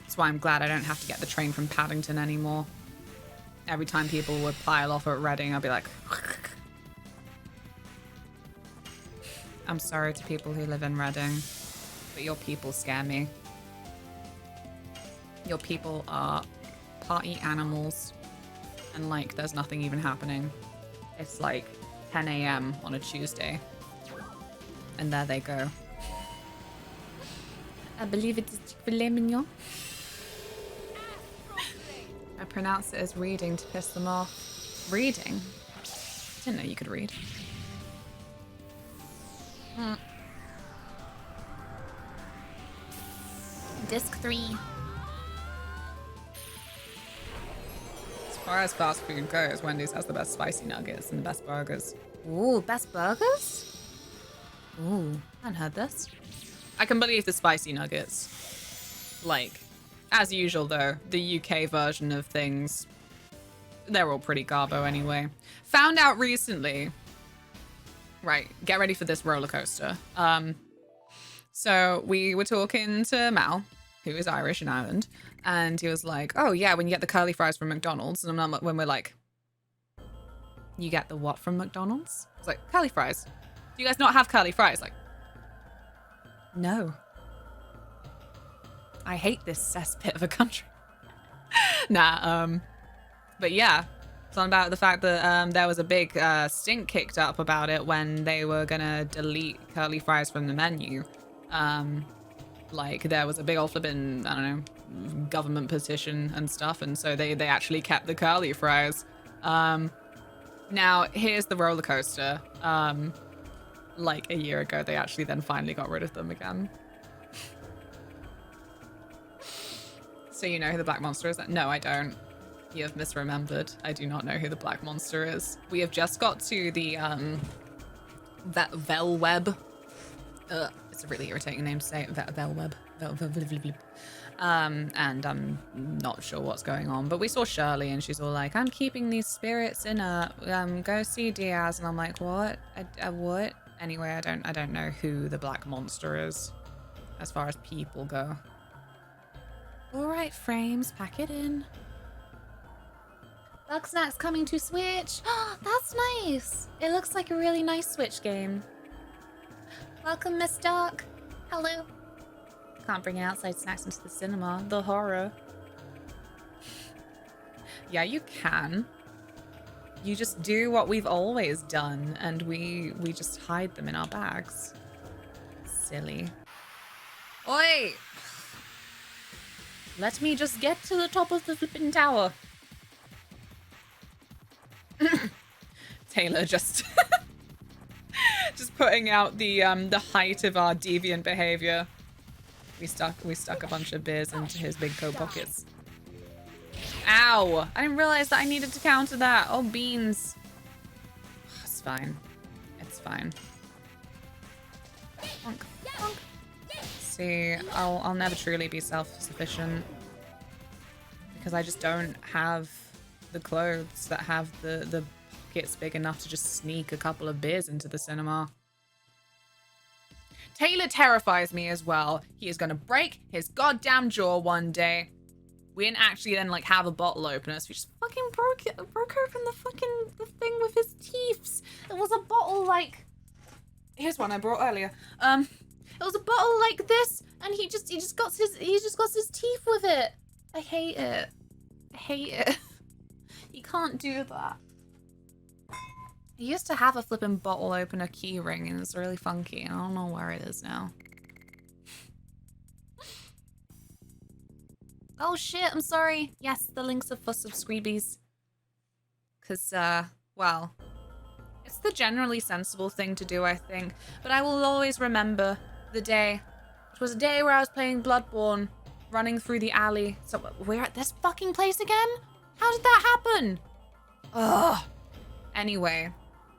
That's why I'm glad I don't have to get the train from Paddington anymore. Every time people would pile off at Reading, I'd be like... I'm sorry to people who live in Reading, but your people scare me. Your people are party animals, and like there's nothing even happening. It's like 10 a.m. on a Tuesday, and there they go. I believe it is Chick-fil-A mignon. I pronounce it as reading to piss them off. Reading? Didn't know you could read. Disc 3. As far as fast food goes, Wendy's has the best spicy nuggets and the best burgers. Ooh, best burgers? Ooh, I hadn't heard this. I can believe the spicy nuggets. Like, as usual though, the UK version of things, they're all pretty garbo anyway. Found out recently. Right, get ready for this roller coaster. So we were talking to Mal, who is Irish in Ireland, and he was like, oh yeah, when you get the curly fries from McDonald's, and I'm like, when we're like, you get the what from McDonald's? It's like, curly fries. Do you guys not have curly fries? Like, no. I hate this cesspit of a country. But yeah. Something about the fact that there was a big stink kicked up about it when they were gonna delete curly fries from the menu. Like there was a big old flippin', I don't know, government petition and stuff, and so they actually kept the curly fries. Now here's the roller coaster. Like a year ago, they actually then finally got rid of them again. So you know who the Black Monster is? No, I don't. You have misremembered. I do not know who the Black Monster is. We have just got to the Velweb. It's a really irritating name to say. Velweb. And I'm not sure what's going on. But we saw Shirley and she's all like, I'm keeping these spirits in go see Diaz. And I'm like, what? What? Anyway, I don't know who the Black Monster is as far as people go. All right, Frames, pack it in. Bugsnax coming to Switch. Oh, that's nice. It looks like a really nice Switch game. Welcome, Miss Dark. Hello. Can't bring outside snacks into the cinema. The horror. Yeah, you can. You just do what we've always done, and we just hide them in our bags. Silly. Oi! Let me just get to the top of the flipping tower. Taylor just putting out the height of our deviant behavior. We stuck a bunch of beers into his big coat pockets. Ow! I didn't realize that I needed to counter that. Oh, beans. It's fine. It's fine. Bonk, bonk. See, I'll never truly be self-sufficient because I just don't have the clothes that have the pockets big enough to just sneak a couple of beers into the cinema. Taylor terrifies me as well. He is gonna break his goddamn jaw one day. We didn't actually then like have a bottle opener, so we just fucking broke open the thing with his teeth. It was a bottle like, here's one I brought earlier. It was a bottle like this, and he just got his teeth with it. I hate it. I hate it. You can't do that. I used to have a flippin' bottle opener key ring and it's really funky. I don't know where it is now. Oh shit, I'm sorry. Yes, the links are for subscribies. Because, well, it's the generally sensible thing to do, I think. But I will always remember the day. It was a day where I was playing Bloodborne, running through the alley. So, we're at this fucking place again? How did that happen? Ugh. Anyway,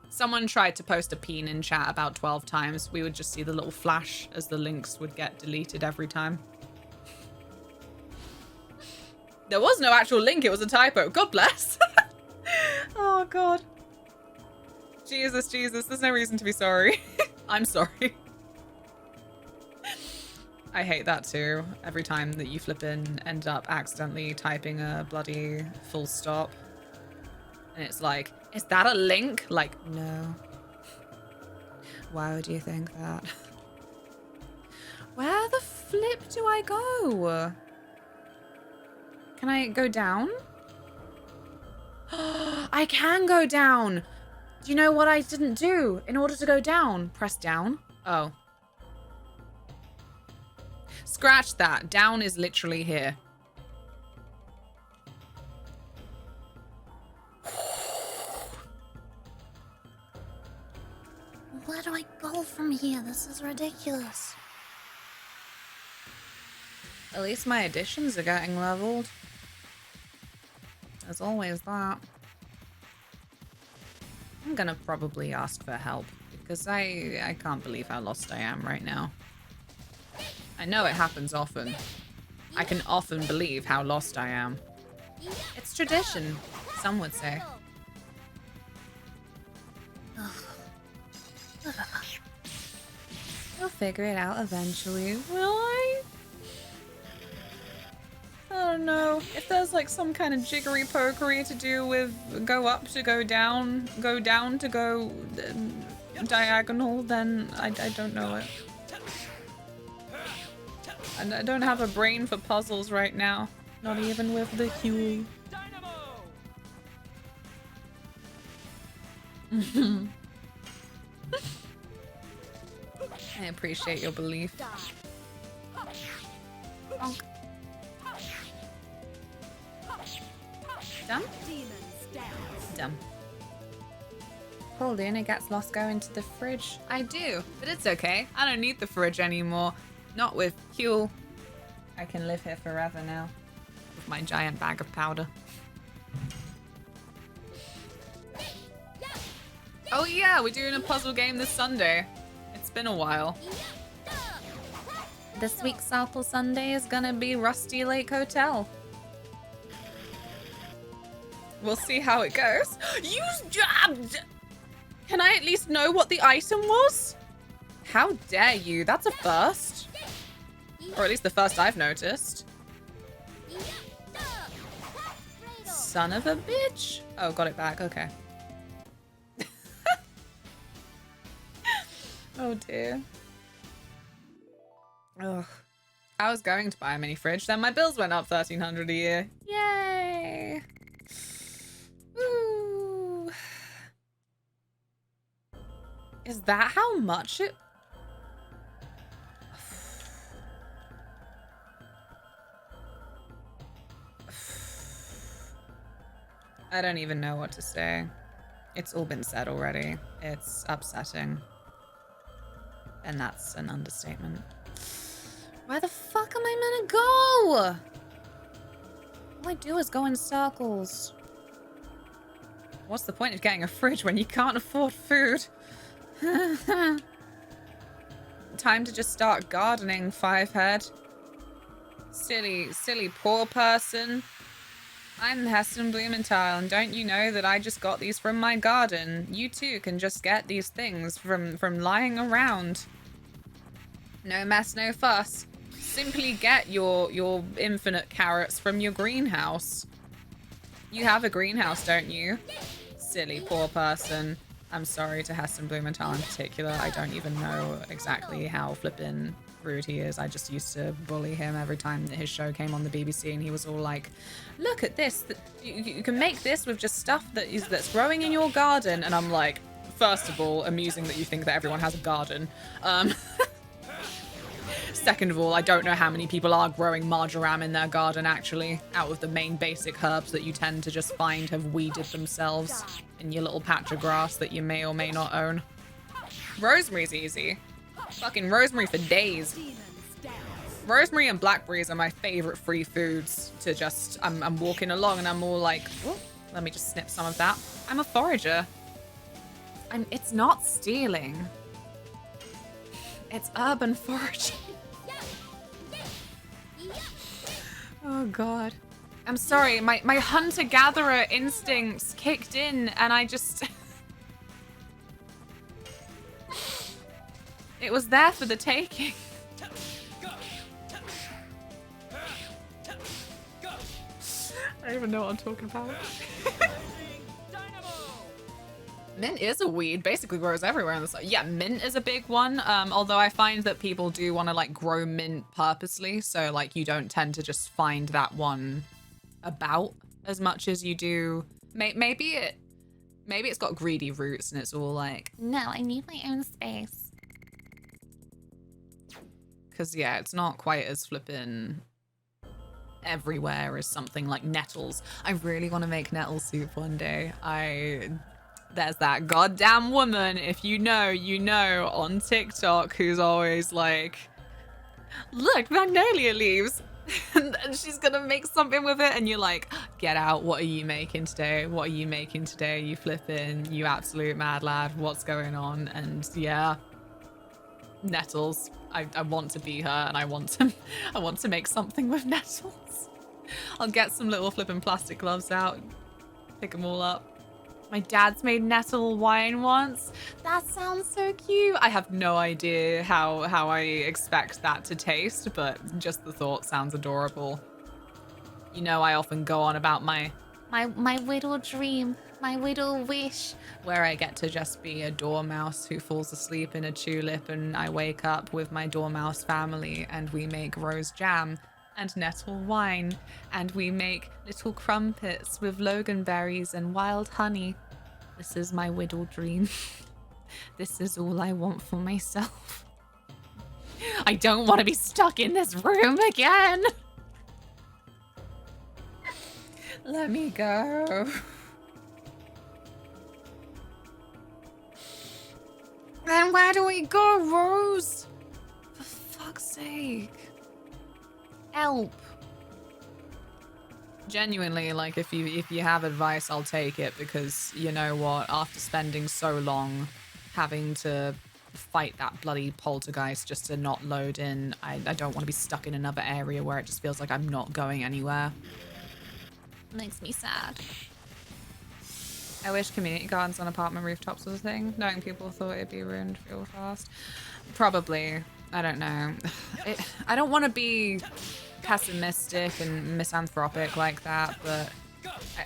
someone tried to post a peen in chat about 12 times. We would just see the little flash as the links would get deleted every time. There was no actual link, it was a typo. God bless. Oh, God. Jesus, there's no reason to be sorry. I'm sorry. I hate that too. Every time that you flippin' end up accidentally typing a bloody full stop. And it's like, is that a link? Like, no. Why would you think that? Where the flip do I go? Can I go down? I can go down. Do you know what I didn't do in order to go down? Press down. Oh. Scratch that. Down is literally here. Where do I go from here? This is ridiculous. At least my additions are getting leveled. There's always that. I'm gonna probably ask for help because I can't believe how lost I am right now. I know it happens often. I can often believe how lost I am. It's tradition, some would say. You'll figure it out eventually, will I? I don't know. If there's like some kind of jiggery pokery to do with go up to go down to go diagonal, then I don't know it. And I don't have a brain for puzzles right now. Not even with the Huey. I appreciate your belief. Bonk. Dumb? Dumb. Paulina gets lost going to the fridge. I do, but it's okay. I don't need the fridge anymore. Not with Huel. I can live here forever now. With my giant bag of powder. Oh yeah, we're doing a puzzle game this Sunday. It's been a while. This week's Sample Sunday is gonna be Rusty Lake Hotel. We'll see how it goes. You jabbed! Can I at least know what the item was? How dare you? That's a first. Or at least the first I've noticed. Son of a bitch. Oh, got it back. Okay. Oh dear. Ugh. I was going to buy a mini fridge, then my bills went up $1,300 a year. Yay! Woo! Is that how much it... I don't even know what to say. It's all been said already. It's upsetting. And that's an understatement. Where the fuck am I meant to go? All I do is go in circles. What's the point of getting a fridge when you can't afford food? Time to just start gardening, Fivehead. Silly poor person. I'm Heston Blumenthal, and don't you know that I just got these from my garden? You too can just get these things from lying around. No mess, no fuss. Simply get your infinite carrots from your greenhouse. You have a greenhouse, don't you? Silly poor person. I'm sorry to Heston Blumenthal in particular. I don't even know exactly how flippin' rude he is. I just used to bully him every time that his show came on the BBC, and he was all like, look at this, you can make this with just stuff that's growing in your garden. And I'm like, first of all, amusing that you think that everyone has a garden. Second of all, I don't know how many people are growing marjoram in their garden, actually, out of the main basic herbs that you tend to just find have weeded themselves in your little patch of grass that you may or may not own. Rosemary's easy. Fucking rosemary for days. Rosemary and blackberries are my favorite free foods to just, I'm walking along and I'm all like, oh, let me just snip some of that. I'm a forager. It's not stealing. It's urban foraging. Oh god. I'm sorry, my hunter-gatherer instincts kicked in and I just... It was there for the taking. I don't even know what I'm talking about. Mint is a weed, basically grows everywhere in the sun. Yeah, mint is a big one. Although I find that people do want to like grow mint purposely, so like you don't tend to just find that one about as much as you do. Maybe it's got greedy roots and it's all like, no, I need my own space. Because yeah, it's not quite as flippin' everywhere as something like nettles. I really want to make nettle soup one day. There's that goddamn woman, if you know, you know, on TikTok who's always like, look, magnolia leaves. And she's gonna make something with it. And you're like, get out. What are you making today? What are you making today? You flipping, you absolute mad lad. What's going on? And yeah, nettles. I want to be her and I want to make something with nettles. I'll get some little flipping plastic gloves out, pick them all up. My dad's made nettle wine once. That sounds so cute. I have no idea how I expect that to taste, but just the thought sounds adorable. You know, I often go on about my little dream, my little wish, where I get to just be a dormouse who falls asleep in a tulip, and I wake up with my dormouse family and we make rose jam and nettle wine, and we make little crumpets with loganberries and wild honey. This is my whittle dream. This is all I want for myself. I don't want to be stuck in this room again. Let me go. Then where do we go, Rose? For fuck's sake. Help. Genuinely, like, if you have advice, I'll take it, because you know what, after spending so long having to fight that bloody poltergeist just to not load in, I don't want to be stuck in another area where it just feels like I'm not going anywhere. Makes me sad. I wish community gardens on apartment rooftops was a thing, knowing people thought it'd be ruined real fast. Probably. I don't know. I don't want to be pessimistic and misanthropic like that, but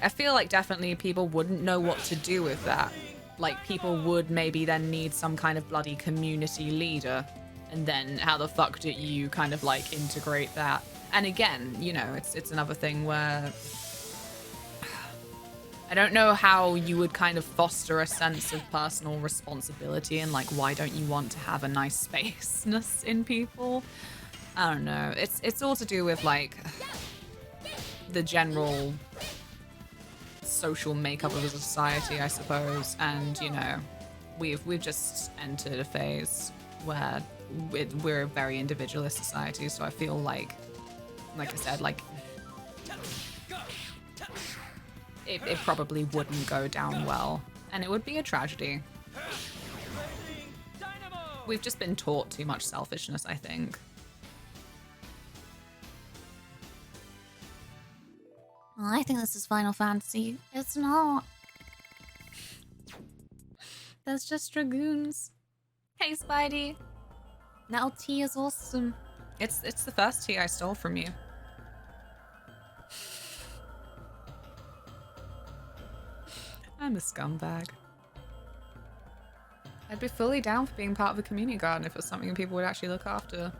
I feel like definitely people wouldn't know what to do with that. Like, people would maybe then need some kind of bloody community leader, and then how the fuck do you kind of like integrate that? And again, you know, it's another thing where I don't know how you would kind of foster a sense of personal responsibility, and like, why don't you want to have a nice spaceness in people? I don't know. It's all to do with like the general social makeup of a society, I suppose. And you know, we've just entered a phase where we're a very individualist society. So I feel like I said, like it probably wouldn't go down well, and it would be a tragedy. We've just been taught too much selfishness, I think. Well, I think this is Final Fantasy. It's not. That's just Dragoons. Hey, Spidey. Now tea is awesome. It's the first tea I stole from you. I'm a scumbag. I'd be fully down for being part of a community garden if it was something people would actually look after.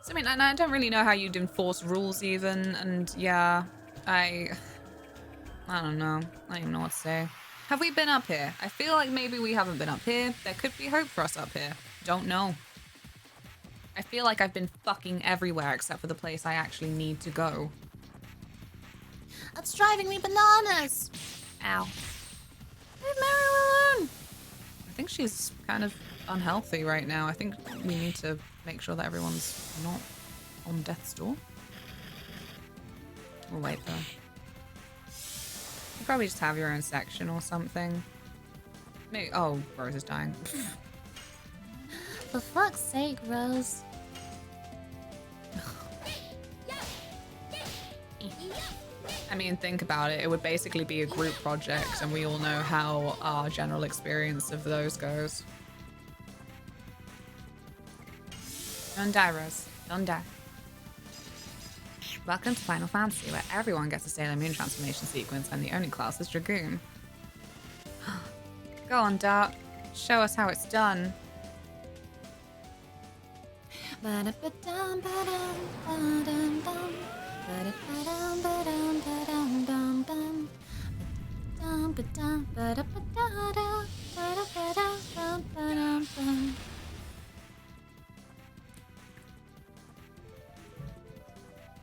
So, I mean, and I don't really know how you'd enforce rules even, and yeah, I don't know. I don't even know what to say. Have we been up here? I feel like maybe we haven't been up here. There could be hope for us up here. Don't know. I feel like I've been fucking everywhere except for the place I actually need to go. That's driving me bananas. Ow. Leave Mary alone. I think she's kind of unhealthy right now. I think we need to make sure that everyone's not on death's door. We'll wait though. You probably just have your own section or something. Maybe. Oh, Rose is dying. For fuck's sake, Rose. I mean, think about it. It would basically be a group project, and we all know how our general experience of those goes. Don't die, Rose. Don't die. Welcome to Final Fantasy, where everyone gets a Sailor Moon transformation sequence, and the only class is Dragoon. Go on, Dart. Show us how it's done.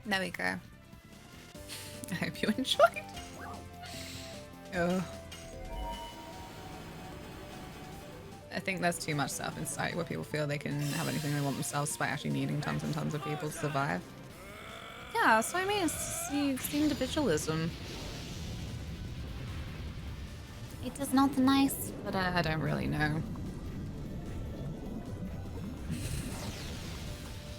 There we go. I hope you enjoyed. Oh. I think there's too much stuff in society where people feel they can have anything they want themselves despite actually needing tons and tons of people to survive. Yeah, so I mean, it's the individualism. It is not nice. But I don't really know.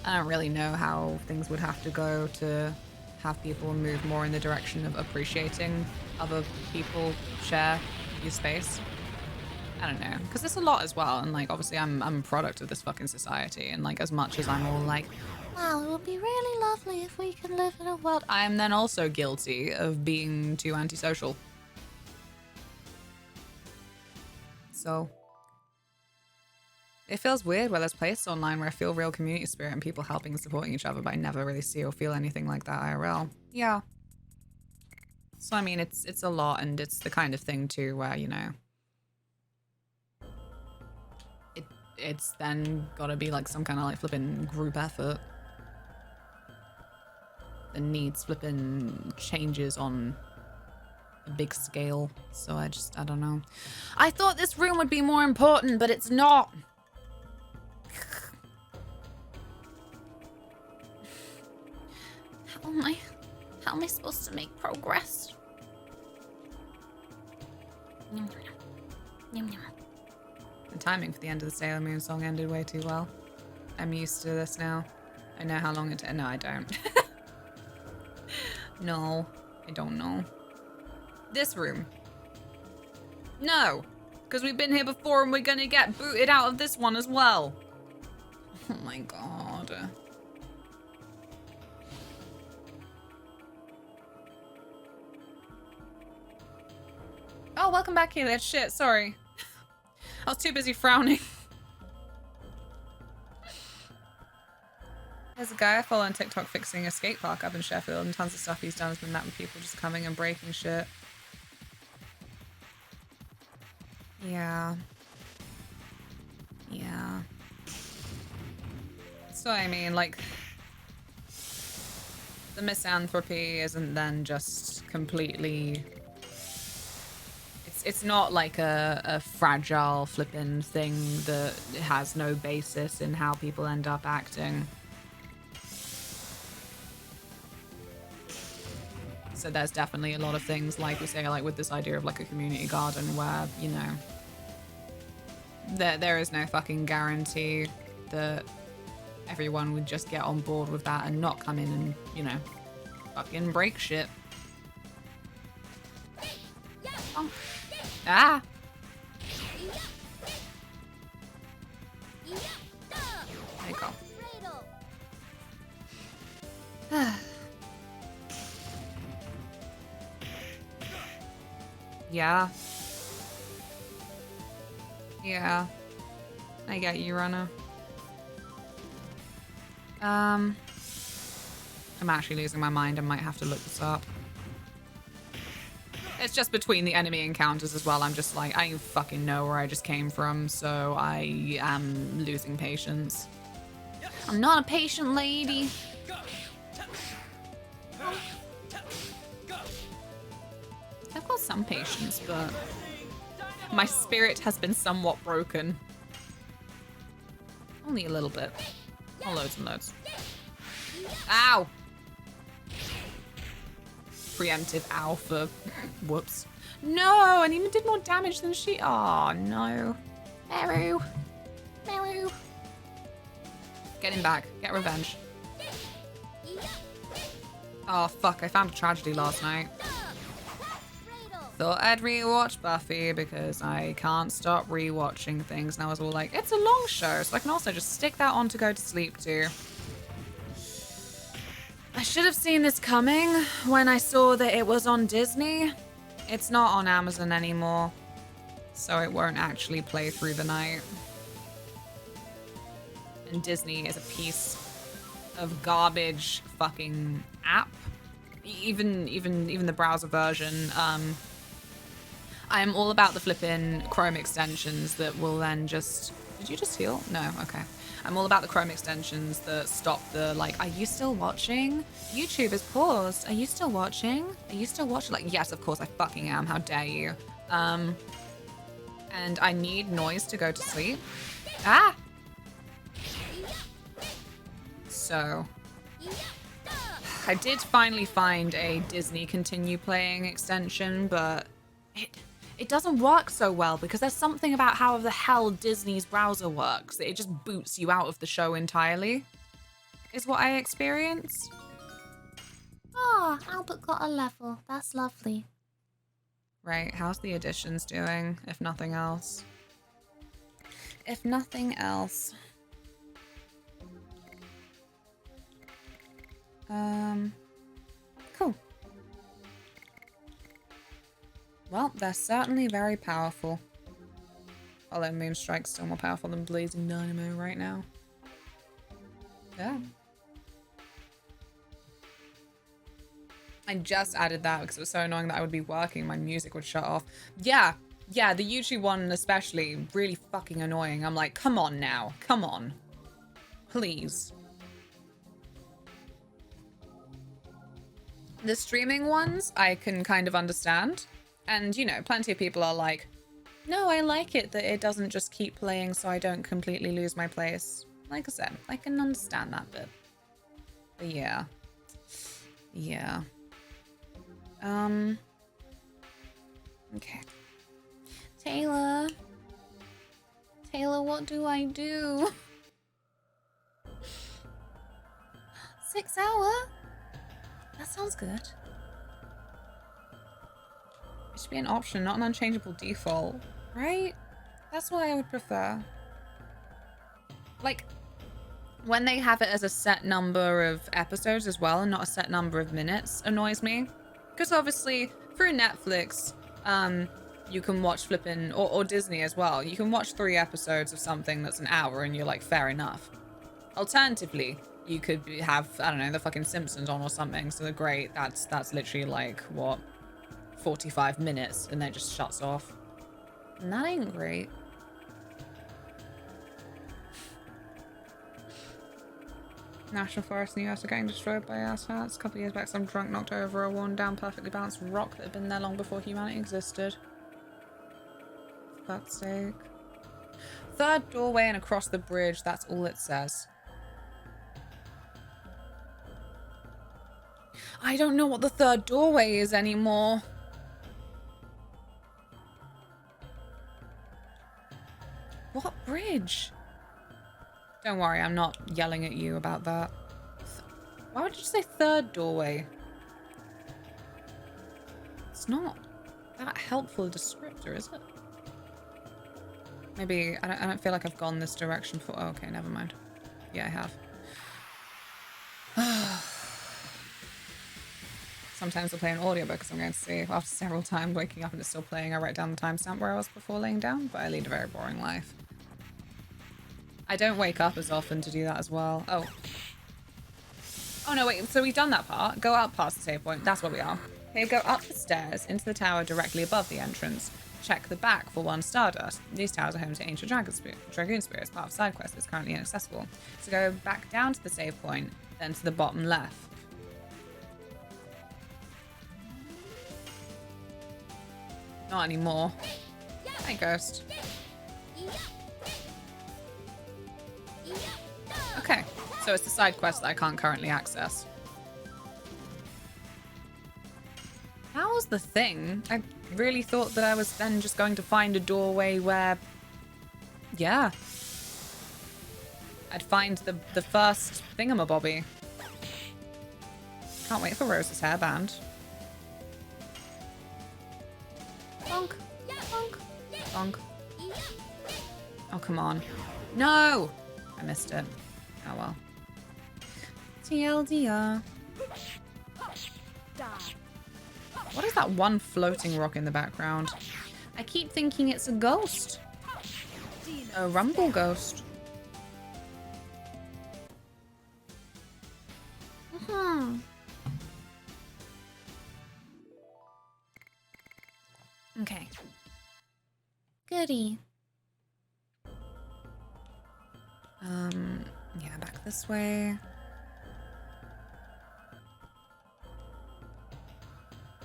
I don't really know how things would have to go to have people move more in the direction of appreciating other people share your space. I don't know, because there's a lot as well, and like obviously I'm a product of this fucking society, and like as much as I'm all like, wow, it would be really lovely if we could live in a world, I am then also guilty of being too antisocial. So it feels weird where there's places online where I feel real community spirit and people helping and supporting each other, but I never really see or feel anything like that IRL. Yeah. So I mean, it's a lot, and it's the kind of thing too where, you know, it's then gotta be like some kind of like flipping group effort that needs flipping changes on a big scale. So I don't know. I thought this room would be more important, but it's not. How am I supposed to make progress? The timing for the end of the Sailor Moon song ended way too well. I'm used to this now. I know how long it takes. No, I don't. No, I don't know. This room. No, because we've been here before and we're gonna get booted out of this one as well. Oh my god. Oh, welcome back, Kayla. Shit, sorry. I was too busy frowning. There's a guy I follow on TikTok fixing a skate park up in Sheffield, and tons of stuff he's done has been met with people just coming and breaking shit. Yeah. Yeah. So, I mean, like, the misanthropy isn't then just completely... It's not like a fragile flippin' thing that has no basis in how people end up acting. So there's definitely a lot of things, like we say, like with this idea of like a community garden where, you know, there is no fucking guarantee that everyone would just get on board with that and not come in and, you know, fucking break shit. Oh. Ah! There you go. Yeah. Yeah. I get you, Runner. I'm actually losing my mind. I might have to look this up. It's just between the enemy encounters as well. I'm just like, I don't fucking know where I just came from, so I am losing patience. I'm not a patient lady. I've got some patience, but my spirit has been somewhat broken. Only a little bit. Not loads and loads. Ow! Preemptive ow for whoops. No, and even did more damage than she. Oh no. Meru. Meru. Get him back. Get revenge. Oh fuck, I found a tragedy last night. Thought I'd rewatch Buffy because I can't stop rewatching things. And I was all like, it's a long show, so I can also just stick that on to go to sleep to. I should have seen this coming when I saw that it was on Disney. It's not on Amazon anymore, so it won't actually play through the night. And Disney is a piece of garbage fucking app. Even the browser version. I'm all about the flippin' Chrome extensions that will then just... Did you just heal? No, okay. I'm all about the Chrome extensions that stop the, like, are you still watching? YouTube is paused. Are you still watching? Are you still watching? Like, yes, of course I fucking am. How dare you? And I need noise to go to sleep. Ah! So... I did finally find a Disney Continue Playing extension, but it doesn't work so well because there's something about how the hell Disney's browser works that it just boots you out of the show entirely, is what I experienced. Oh, Albert got a level. That's lovely. Right, how's the additions doing, if nothing else? If nothing else. Cool. Well, they're certainly very powerful. Although Moonstrike's still more powerful than Blazing Dynamo right now. Yeah. I just added that because it was so annoying that I would be working, my music would shut off. Yeah, the YouTube one especially, really fucking annoying. I'm like, come on now, come on. Please. The streaming ones, I can kind of understand. And, you know, plenty of people are like, no, I like it that it doesn't just keep playing so I don't completely lose my place. Like I said, I can understand that bit. But yeah. Yeah. Okay. Taylor, what do I do? 6 hour? That sounds good. It should be an option, not an unchangeable default, right? That's what I would prefer. Like, when they have it as a set number of episodes as well and not a set number of minutes annoys me. Because obviously, through Netflix, you can watch flipping, or Disney as well, you can watch 3 episodes of something that's an hour and you're like, fair enough. Alternatively, you could have, I don't know, the fucking Simpsons on or something, so great, that's literally like, what, 45 minutes, and then it just shuts off. And that ain't great. National forests in the US are getting destroyed by asshats. A couple of years back, some drunk knocked over a worn down, perfectly balanced rock that had been there long before humanity existed. For fuck's sake. Third doorway and across the bridge, that's all it says. I don't know what the third doorway is anymore. What bridge? Don't worry, I'm not yelling at you about that. Why would you say third doorway? It's not that helpful a descriptor, is it? Maybe, I don't feel like I've gone this direction before. Oh, okay, never mind. Yeah, I have. Sometimes I play an audiobook because I'm going to see. After several times waking up and it's still playing, I write down the timestamp where I was before laying down, but I lead a very boring life. I don't wake up as often to do that as well. Oh, Oh no, wait, so we've done that part. Go up past the save point. That's where we are. Okay, go up the stairs into the tower directly above the entrance. Check the back for 1 Stardust. These towers are home to ancient Dragoon spirits. Part of side quest is currently inaccessible. So go back down to the save point, then to the bottom left. Not anymore. Hi, Ghost. Okay, so it's the side quest that I can't currently access. That was the thing. I really thought that I was then just going to find a doorway where, yeah, I'd find the first thingamabobby. Can't wait for Rose's hairband. Bonk, bonk, bonk. Oh, come on. No! I missed it. Oh well. TLDR. What is that one floating rock in the background? I keep thinking it's a ghost. A rumble ghost. Okay. Goody. Yeah, back this way.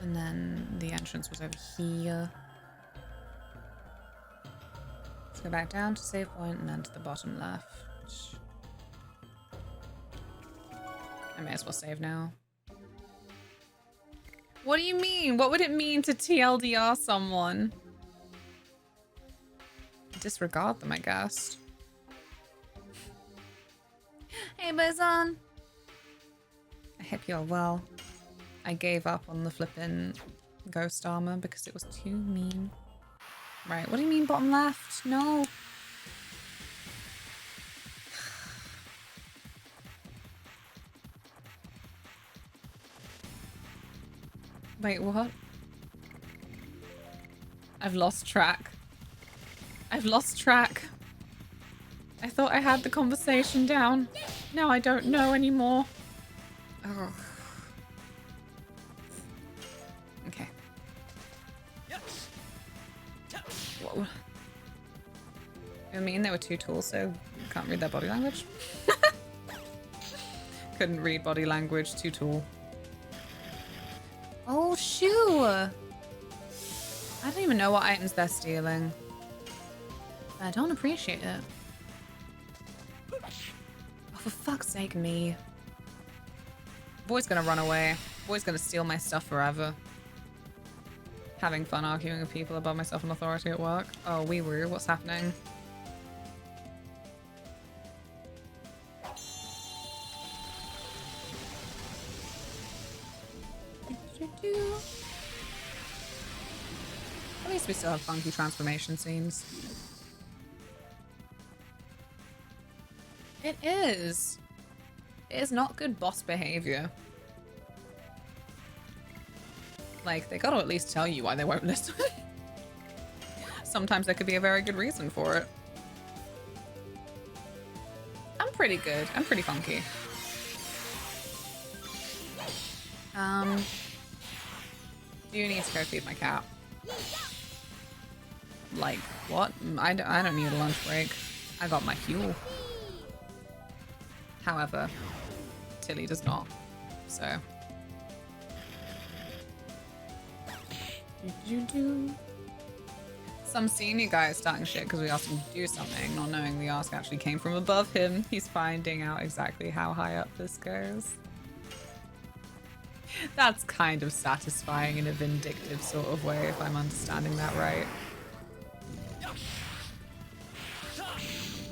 And then the entrance was over here. Let's go back down to save point and then to the bottom left. I may as well save now. What do you mean? What would it mean to TLDR someone? Disregard them, I guess. Hey, Bozan. I hope you're well. I gave up on the flippin' ghost armor because it was too mean. Right, what do you mean bottom left? No. Wait, what? I've lost track. I've lost track. I thought I had the conversation down. Now I don't know anymore. Oh. Okay. Whoa. I mean, there were 2 tools, so you can't read their body language. Couldn't read body language, 2 tool. Oh, shoo! I don't even know what items they're stealing. I don't appreciate it. Oh, for fuck's sake, me. Boy's gonna run away. Boy's gonna steal my stuff forever. Having fun arguing with people about myself and authority at work. Oh, wee woo, what's happening? At least we still have funky transformation scenes. It is. It is not good boss behavior. Like, they gotta at least tell you why they won't listen. Sometimes there could be a very good reason for it. I'm pretty good. I'm pretty funky. Do you need to go feed my cat? Like, what? I don't need a lunch break. I got my fuel. However, Tilly does not. So. Some senior guy is starting shit because we asked him to do something, not knowing the ask actually came from above him. He's finding out exactly how high up this goes. That's kind of satisfying in a vindictive sort of way, if I'm understanding that right.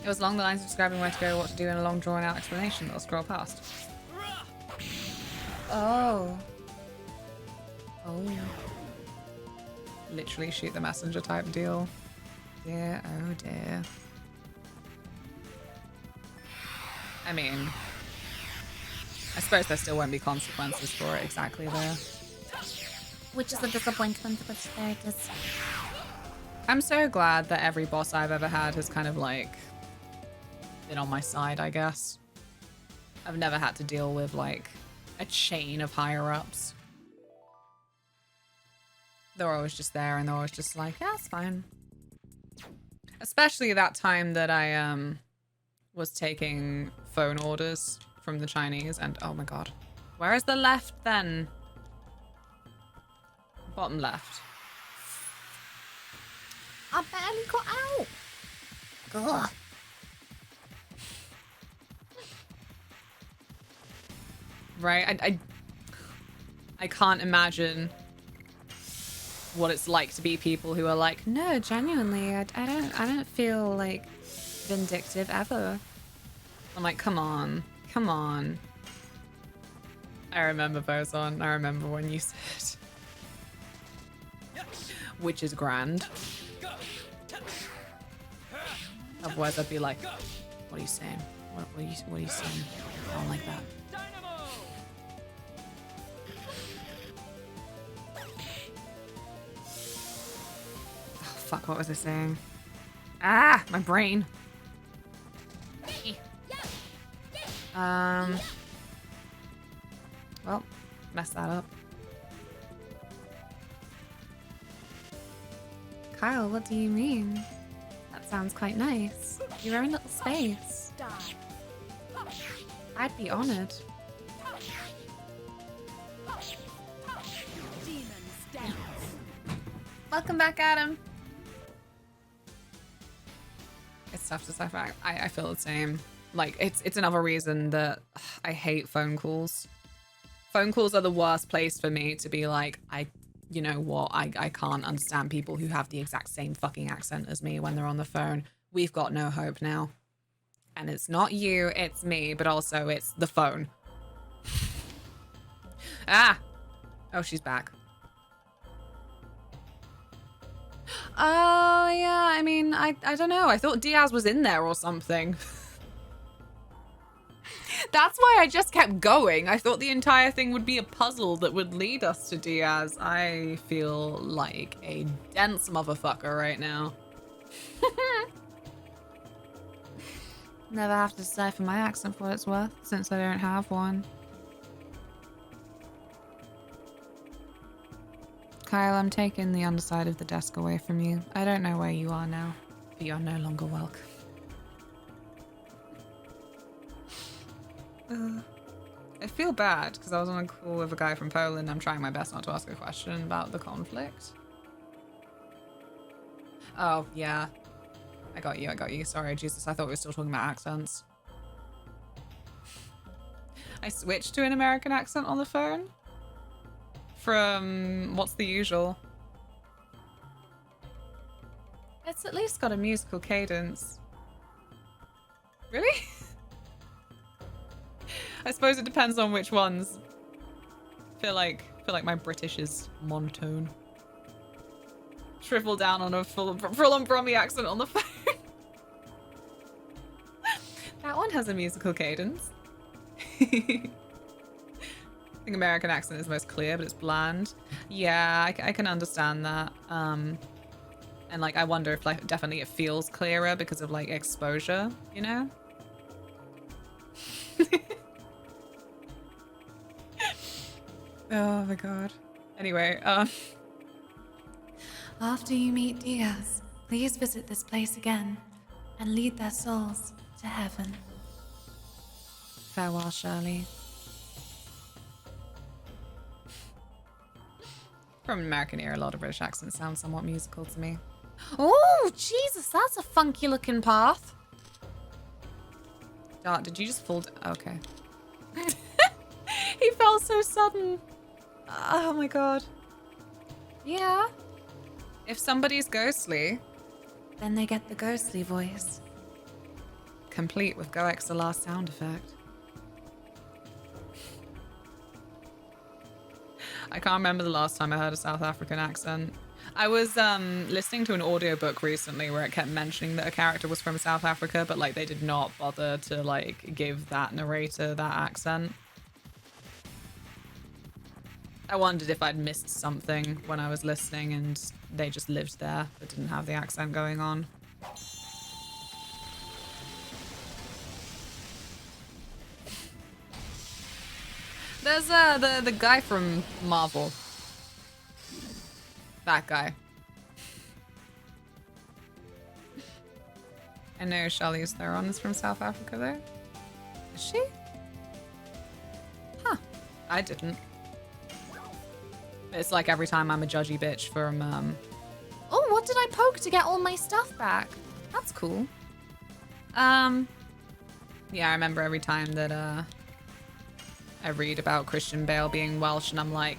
It was along the lines of describing where to go, what to do, and a long drawn-out explanation that I'll scroll past. Oh. Oh. Literally shoot the messenger type deal. Dear, oh dear. I mean, I suppose there still won't be consequences for it exactly there. Which is a disappointment, but there it is. I'm so glad that every boss I've ever had has kind of like been on my side, I guess. I've never had to deal with like a chain of higher ups. They're always just there and they're always just like, yeah, it's fine. Especially that time that I was taking phone orders from the Chinese and oh my god. Where is the left then? Bottom left. I barely got out. Ugh. Right? I can't imagine what it's like to be people who are like, no, genuinely, I don't feel like vindictive ever. I'm like, come on. I remember Bozon. I remember when you said, which is grand. Otherwise, I'd be like, what are you saying? What are you saying? I don't like that. Oh, fuck, what was I saying? Ah, my brain. Well, messed that up. Kyle, what do you mean? That sounds quite nice. Your own little space. I'd be honored. Welcome back, Adam. It's tough to say. I feel the same. Like, it's another reason that I hate phone calls. Phone calls are the worst place for me to be like, you know what, I can't understand people who have the exact same fucking accent as me when they're on the phone. We've got no hope now. And it's not you, it's me, but also it's the phone. Ah! Oh, she's back. Oh, yeah, I mean, I don't know. I thought Diaz was in there or something. That's why I just kept going. I thought the entire thing would be a puzzle that would lead us to Diaz. I feel like a dense motherfucker right now. Never have to decipher my accent for what it's worth, since I don't have one. Kyle, I'm taking the underside of the desk away from you. I don't know where you are now, but you're no longer welcome. I feel bad because I was on a call with a guy from Poland. I'm trying my best not to ask a question about the conflict. Oh, yeah. I got you. Sorry, Jesus. I thought we were still talking about accents. I switched to an American accent on the phone from what's the usual. It's at least got a musical cadence. Really? I suppose it depends on which ones. Feel like my British is monotone. Shrivel down on a full-on Brummy accent on the phone. That one has a musical cadence. I think American accent is most clear, but it's bland. Yeah, I can understand that. And like, I wonder if like definitely it feels clearer because of like exposure, you know? Oh my god. Anyway, After you meet Diaz, please visit this place again and lead their souls to heaven. Farewell, Shirley. from American era, a lot of British accents sound somewhat musical to me. Oh, Jesus, that's a funky looking path. Dart, did you just fall? Okay. He fell so sudden. Oh my god. Yeah. If somebody's ghostly, Then they get the ghostly voice. complete with Go XLR sound effect. I can't remember the last time I heard a South African accent. I was listening to an audiobook recently where it kept mentioning that a character was from South Africa, but like they did not bother to like give that narrator that accent. I wondered if I'd missed something when I was listening and they just lived there but didn't have the accent going on. There's the guy from Marvel. That guy. I know Charlize Theron is from South Africa though. Is she? Huh. I didn't. It's like every time I'm a judgy bitch from Oh, what did I poke to get all my stuff back? That's cool. Yeah, I remember every time that I read about Christian Bale being Welsh and I'm like,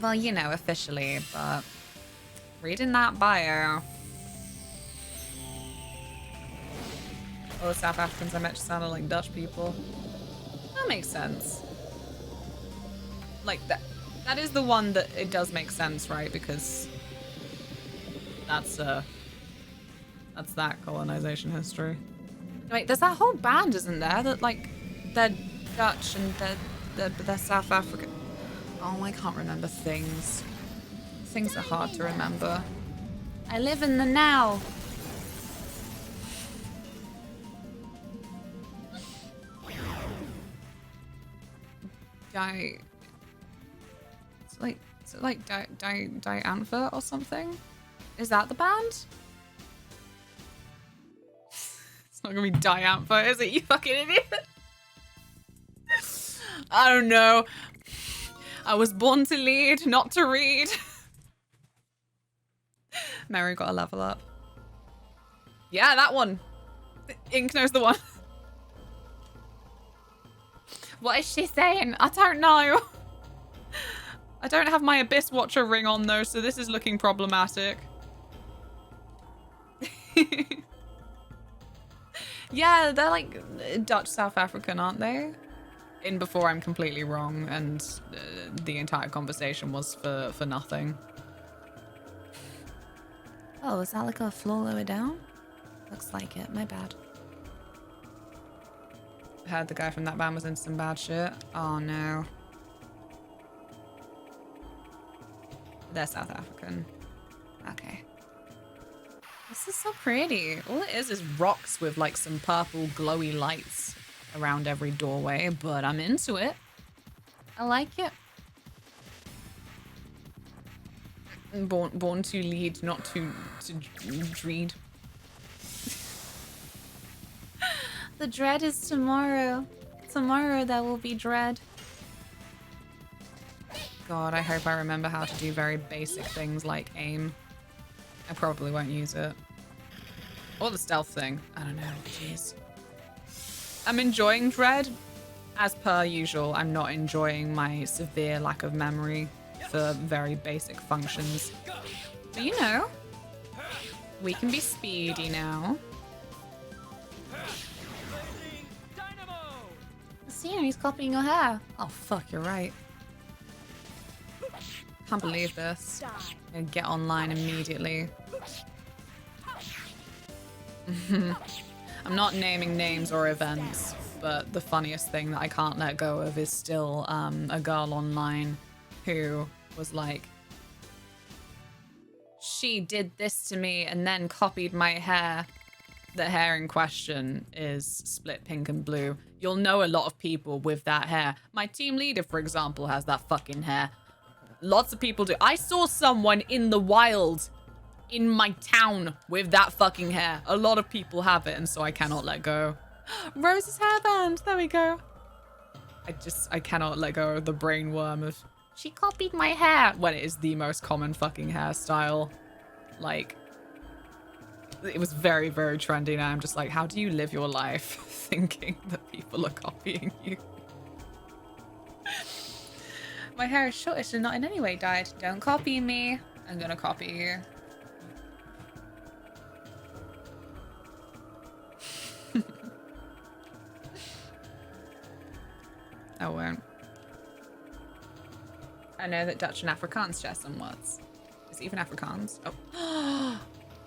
well, you know, officially, but reading that bio. All the South Africans I met just sounded like Dutch people. That makes sense. Like that is the one that it does make sense, right? Because that's that colonization history. Wait, there's that whole band, isn't there? That like they're Dutch and they're South African. Oh, I can't remember things. Things are hard to remember. I live in the now. Is it like Diantha or something? Is that the band? It's not gonna be Diantha, is it, you fucking idiot? I don't know. I was born to lead, not to read. Mary got a level up. Yeah, that one. Ink knows the one. What is she saying? I don't know. I don't have my Abyss Watcher ring on though, so this is looking problematic. Yeah, they're like Dutch South African, aren't they? In before I'm completely wrong and the entire conversation was for nothing. Oh, is that like a floor lower down? Looks like it. My bad. Heard the guy from that band was in some bad shit. Oh no. They're South African. Okay. This is so pretty. All it is rocks with like some purple glowy lights around every doorway, but I'm into it. I like it. Born to lead, not to dread. The dread is tomorrow. Tomorrow there will be dread. God, I hope I remember how to do very basic things like aim. I probably won't use it. Or the stealth thing. I don't know. Jeez. I'm enjoying dread. As per usual, I'm not enjoying my severe lack of memory for very basic functions. But you know, we can be speedy now. See, he's copying your hair. Oh, fuck, you're right. Can't believe this. I'm gonna get online immediately. I'm not naming names or events, but the funniest thing that I can't let go of is still a girl online who was like, she did this to me and then copied my hair. The hair in question is split pink and blue. You'll know a lot of people with that hair. My team leader, for example, has that fucking hair. Lots of people do. I saw someone in the wild in my town with that fucking hair. A lot of people have it, and so I cannot let go. Rose's hairband. There we go. I cannot let go of the brain worm of, she copied my hair, when it is the most common fucking hairstyle. Like, it was very, very trendy, and I'm just like, how do you live your life thinking that people are copying you? My hair is shortish and not in any way dyed. Don't copy me. I'm gonna copy you. I won't. I know that Dutch and Afrikaans share some words. Is it even Afrikaans? Oh.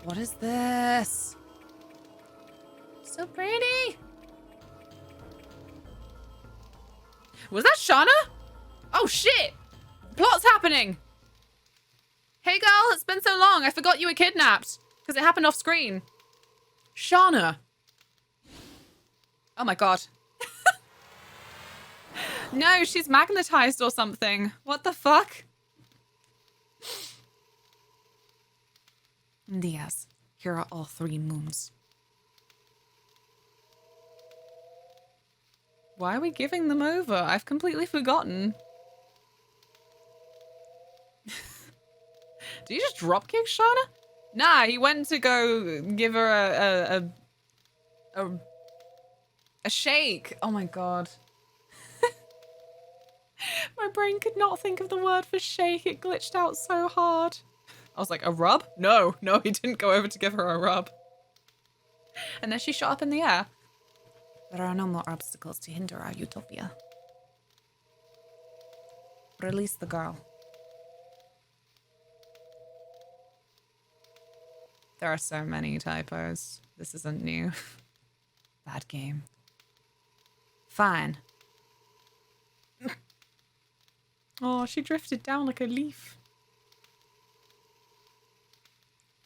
What is this? So pretty. Was that Shauna? Oh shit! Plot's happening! Hey girl, it's been so long. I forgot you were kidnapped. Because it happened off screen. Shauna. Oh my god. No, she's magnetized or something. What the fuck? Diaz, here are all 3 moons. Why are we giving them over? I've completely forgotten. Did you just dropkick Shauna? Nah, he went to go give her a shake. Oh my god. My brain could not think of the word for shake. It glitched out so hard. I was like, a rub? No, he didn't go over to give her a rub. And then she shot up in the air. There are no more obstacles to hinder our utopia. Release the girl. There are so many typos. This isn't new. Bad game. Fine. Oh, she drifted down like a leaf.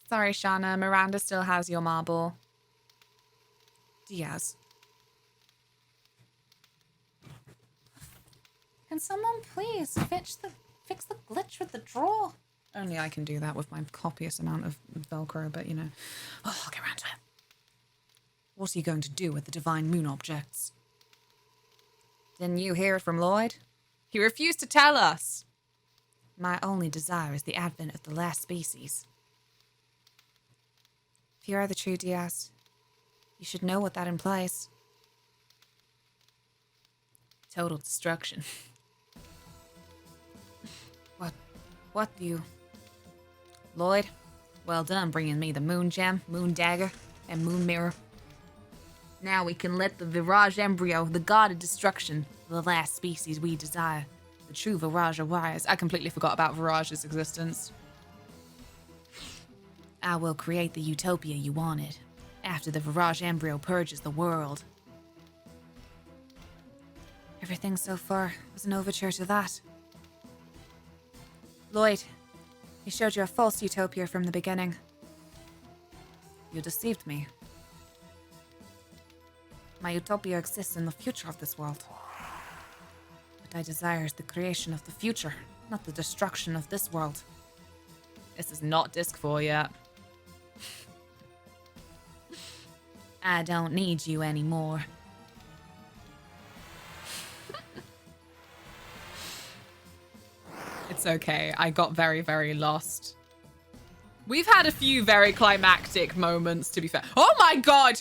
Sorry, Shauna. Miranda still has your marble. Diaz. Can someone please fix the glitch with the drawer? Only I can do that with my copious amount of Velcro, but you know. Oh, I'll get around to it. What are you going to do with the divine moon objects? Didn't you hear it from Lloyd? He refused to tell us. My only desire is the advent of the last species. If you are the true Diaz, you should know what that implies. Total destruction. What do you... Lloyd, well done bringing me the moon gem, moon dagger, and moon mirror. Now we can let the Virage embryo, the god of destruction, the last species we desire, the true Virage arise. I completely forgot about Virage's existence. I will create the utopia you wanted, after the Virage embryo purges the world. Everything so far was an overture to that. Lloyd, he showed you a false utopia from the beginning. You deceived me. My utopia exists in the future of this world. What I desire is the creation of the future, not the destruction of this world. This is not disc 4 yet. I don't need you anymore. It's okay. I got very, very lost. We've had a few very climactic moments, to be fair. Oh my god!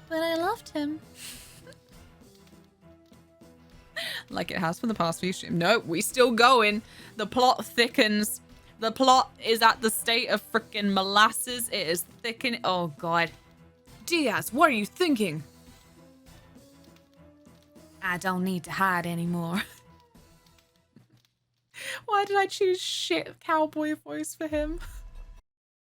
But I loved him. Like it has for the past few streams. Nope, we still going. The plot thickens. The plot is at the state of freaking molasses. It is thickening. Oh god. Diaz, what are you thinking? I don't need to hide anymore. Why did I choose shit cowboy voice for him?